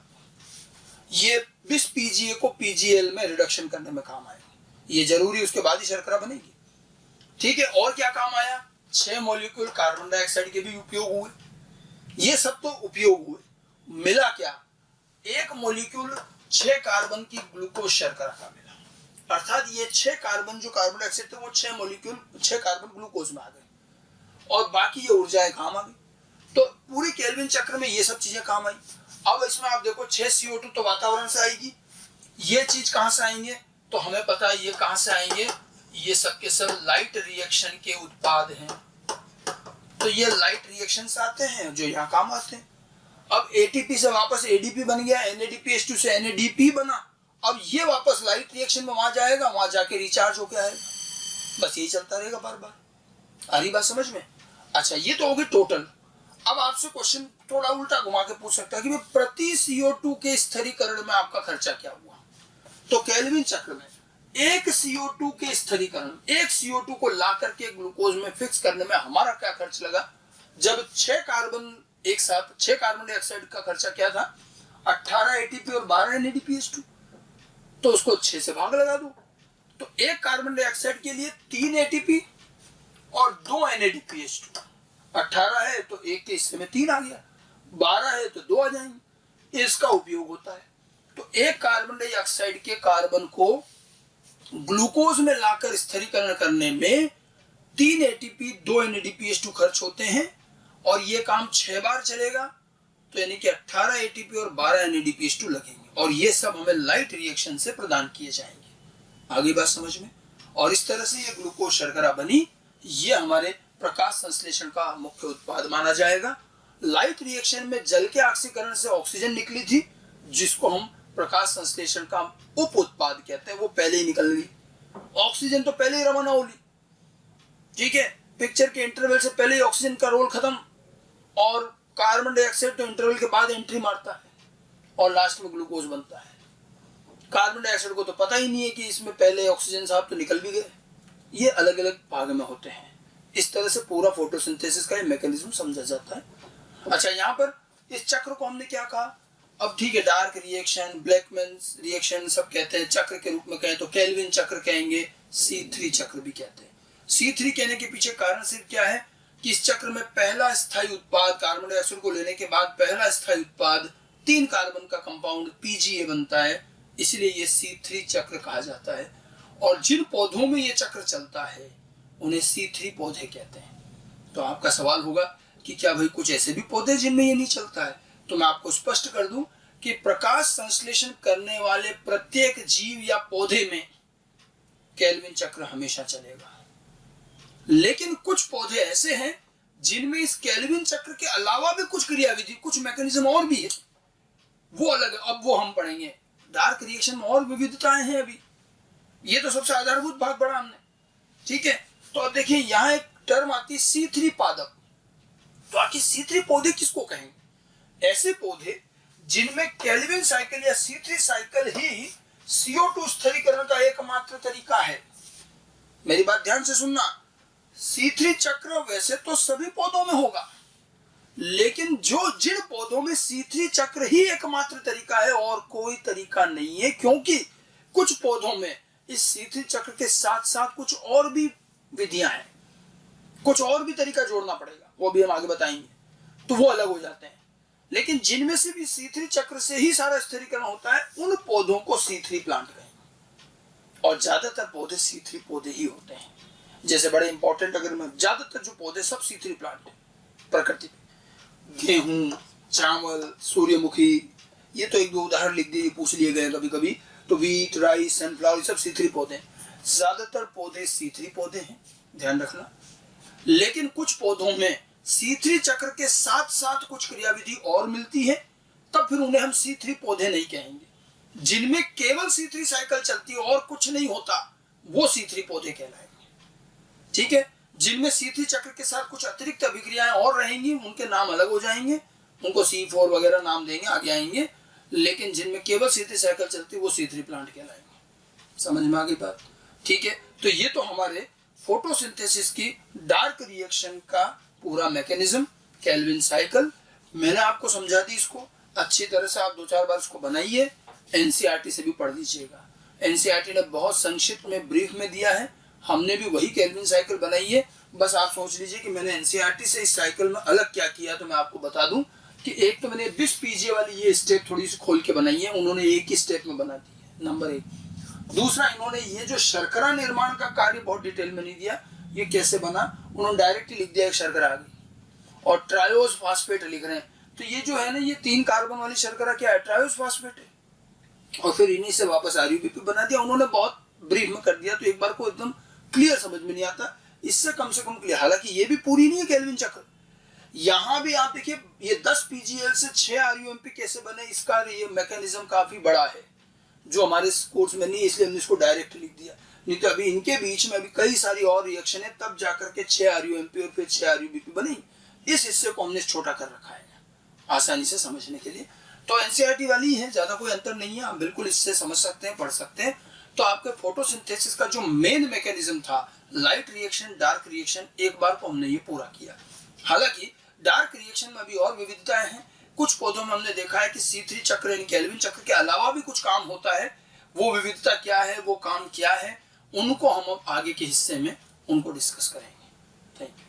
ये बिस पीजीए को पीजीएल में रिडक्शन करने में काम आएगी, ये जरूरी, उसके बाद ही शर्करा बनेगी। ठीक है, और क्या काम आया? 6 मॉलिक्यूल कार्बन डाइऑक्साइड के भी उपयोग हुए। ये सब तो उपयोग हुए, मिला क्या? एक मॉलिक्यूल 6 कार्बन की ग्लूकोज शर्करा का मिला, अर्थात ये 6 कार्बन जो कार्बन डाइऑक्साइड थे वो 6 मॉलिक्यूल 6 कार्बन ग्लूकोज में आ गए और बाकी ये ऊर्जाएं काम आ गई। तो पूरी केल्विन चक्र में ये सब चीजें काम आई। अब इसमें आप देखो 6 CO2 तो वातावरण से आएगी, ये चीज कहां से आएंगे? तो हमें पता है ये कहां से आएंगे, ये सब के सब लाइट रिएक्शन के उत्पाद हैं। तो ये लाइट रिएक्शन से आते हैं जो यहाँ काम आते हैं। अब एटीपी से वापस एडीपी बन गया, NADPH2 से NADP बना, अब ये वापस लाइट रिएक्शन में वहां जाएगा, वहां जाके रिचार्ज होके आएगा। बस यही चलता रहेगा बार बार। आ रही बात समझ में? अच्छा, ये तो होगी टोटल। अब आपसे क्वेश्चन थोड़ा उल्टा घुमा के पूछ सकता है कि प्रति CO2 के स्थिरीकरण में आपका खर्चा क्या हुआ? तो केल्विन चक्र में एक CO2 के स्थिरीकरण, एक CO2 को ला करके ग्लूकोज में फिक्स करने में हमारा क्या खर्च लगा? जब 6 कार्बन एक साथ, 6 कार्बन डाइऑक्साइड का खर्चा क्या था? 18 ATP और 12 NADPH2। तो उसको 6 से भाग लगा दो, तो एक कार्बन डाइऑक्साइड के लिए 3 ATP और 2 NADPH2। 18 है तो एक के हिस्से में 3 आ गया, 12 है तो 2 आ जाएंगे। इसका उपयोग होता है। तो एक कार्बन डाइऑक्साइड के कार्बन को ग्लूकोज में लाकर स्थिरीकरण करने में 3 ATP 2 NADPH2 खर्च होते हैं, और ये काम 6 बार चलेगा, तो यानी कि 18 ATP और 12 NADPH2 लगेंगे, और ये सब हमें लाइट रिएक्शन से प्रदान किए जाएंगे। आगे बात समझ में? और इस तरह से ये ग्लूकोज शर्करा बनी। ये हमारे प्रकाश संश्लेषण का मुख्य उत्पाद माना जाएगा। लाइट रिएक्शन में जल के ऑक्सीकरण से ऑक्सीजन निकली थी, जिसको हम प्रकाश संश्लेषण का उप उत्पाद कहते हैं, वो पहले ही निकल गई। ऑक्सीजन तो पहले ही रवाना हो ली, ठीक है, पिक्चर के इंटरवल से पहले ही ऑक्सीजन का रोल खत्म, और कार्बन डाइऑक्साइड तो इंटरवल के बाद एंट्री मारता है और लास्ट में ग्लूकोज बनता है। कार्बन डाइऑक्साइड को तो पता ही नहीं है कि इसमें पहले ऑक्सीजन साहब तो निकल भी गए। ये अलग अलग भाग में होते हैं। इस तरह से पूरा फोटोसिंथेसिस का मैकेनिज्म समझा जाता है। अच्छा, यहाँ पर इस चक्र को हमने क्या कहा? अब ठीक है, डार्क रिएक्शन, ब्लैकमैन रिएक्शन सब कहते हैं, चक्र के रूप में कहें तो केल्विन चक्र कहेंगे, C3 चक्र भी कहते हैं। C3 कहने के पीछे कारण सिर्फ क्या है कि इस चक्र में पहला स्थायी उत्पाद, कार्बन डाइऑक्साइड को लेने के बाद पहला स्थायी उत्पाद 3 कार्बन का कंपाउंड PGA बनता है, इसलिए ये C3 चक्र कहा जाता है। और जिन पौधों में ये चक्र चलता है उन्हें C3 पौधे कहते हैं। तो आपका सवाल होगा कि क्या भाई कुछ ऐसे भी पौधे जिनमें ये नहीं चलता है? तो मैं आपको स्पष्ट कर दूं कि प्रकाश संश्लेषण करने वाले प्रत्येक जीव या पौधे में केल्विन चक्र हमेशा चलेगा। लेकिन कुछ पौधे ऐसे हैं जिनमें इस केल्विन चक्र के अलावा भी कुछ क्रियाविधि, कुछ मैकेनिज्म और भी है, वो अलग, अब वो हम पढ़ेंगे। डार्क रिएक्शन में और विविधताएं हैं अभी, ये तो सबसे आधारभूत भाग पढ़ा हमने, ठीक है। तो अब देखिए यहाँ एक टर्म आती है C3 पादप। तो आखिर C3 पौधे किसको कहेंगे? ऐसे पौधे जिनमें केल्विन साइकिल या C3 साइकिल ही CO2 स्थिरीकरण का एकमात्र तरीका है। मेरी बात ध्यान से सुनना, C3 चक्र वैसे तो सभी पौधों में होगा, लेकिन जिन पौधों में C3 चक्र ही एकमात्र तरीका है और कोई तरीका नहीं है, क्योंकि कुछ पौधों में इस C3 चक्र के साथ साथ कुछ और भी विधियां हैं, कुछ और भी तरीका जोड़ना पड़ेगा, वो भी हम आगे बताएंगे, तो वो अलग हो जाते हैं। लेकिन जिनमें से भी C3 चक्र से ही सारा स्थिरीकरण होता है, उन पौधों को C3 प्लांट कहेंगे। और ज्यादातर पौधे C3 पौधे ही होते हैं। जैसे बड़े इंपॉर्टेंट, अगर मैं ज्यादातर जो पौधे सब C3 प्लांट है प्रकृति में, गेहूं, चावल, सूर्यमुखी, ये तो एक दो उदाहरण लिख दिए, पूछ लिए गए कभी कभी, तो व्हीट, राइस, सनफ्लावर, सब C3 पौधे हैं। ज्यादातर पौधे C3 पौधे हैं, ध्यान रखना। लेकिन कुछ पौधों में C3 चक्र के साथ साथ कुछ क्रियाविधि और मिलती है, तब फिर उन्हें हम C3 पौधे नहीं कहेंगे। जिनमें केवल C3 साइकिल चलती है और कुछ नहीं होता, वो C3 पौधे कहलाएंगे, ठीक है। जिनमें C3 चक्र के साथ कुछ अतिरिक्त अभिक्रियाएं और रहेंगी, उनके नाम अलग हो जाएंगे, उनको C4 वगैरह नाम देंगे, आगे आएंगे। लेकिन जिनमें केवल C3 साइकिल चलती है वो C3 प्लांट कहलाएंगे। समझ में आ गई बात? ठीक है। तो ये तो हमारे फोटोसिंथेसिस की डार्क रिएक्शन का पूरा मैकेनिज्म, केल्विन साइकिल, मैंने आपको समझा दी। इसको अच्छी तरह से आप 2-4 बार इसको बनाइए, NCERT से भी पढ़ लीजिएगा। NCERT ने बहुत संक्षिप्त में, ब्रीफ में दिया है, हमने भी वही केल्विन साइकिल बनाई है। बस आप सोच लीजिए कि मैंने NCERT से इस साइकिल में अलग क्या किया। तो मैं आपको बता दूं कि एक तो मैंने 20 PGA वाली ये स्टेप थोड़ी सी खोल के बनाई है, उन्होंने एक ही स्टेप में बना दी है, नंबर 1। दूसरा, इन्होंने ये जो शर्करा निर्माण का कार्य बहुत डिटेल में नहीं दिया, ये कैसे बना, उन्होंने डायरेक्ट ही लिख दिया एक शर्करा आ गई, और ट्रायोज फास्फेट लिख रहे हैं। तो ये जो है ना, ये 3 कार्बन वाली शर्करा क्या है? ट्रायोज फास्फेट है। और फिर इन्हीं से वापस RUBP बना दिया उन्होंने, बहुत ब्रीफ में कर दिया, तो एक बार को एकदम क्लियर समझ में नहीं आता, इससे कम से कम क्लियर। हालांकि ये भी पूरी नहीं है केल्विन चक्र। यहां भी आप देखिए, ये 10 PGL से 6 RUMP कैसे बने, इसका ये मैकेनिज्म काफी बड़ा है, जो हमारे कोर्स में नहीं, इसलिए हमने इसको डायरेक्ट लिख दिया। नहीं तो अभी इनके बीच में अभी कई सारी और रिएक्शन है, तब जाकर के 6 RUMP और फिर 6 RUBP बनी। इस हिस्से को हमने छोटा कर रखा है आसानी से समझने के लिए। तो NCERT वाली है, ज्यादा कोई अंतर नहीं है, आप बिल्कुल इससे समझ सकते हैं, पढ़ सकते हैं। तो आपके फोटोसिंथेसिस का जो मेन मैकेनिज्म था, लाइट रिएक्शन, डार्क रिएक्शन, एक बार को हमने ये पूरा किया। हालांकि डार्क रिएक्शन में भी और विविधताएं हैं। कुछ पौधों में हमने देखा है कि C3 चक्र यानी केल्विन चक्र के अलावा भी कुछ काम होता है। वो विविधता क्या है, वो काम क्या है, उनको हम आगे के हिस्से में उनको डिस्कस करेंगे। Thank you.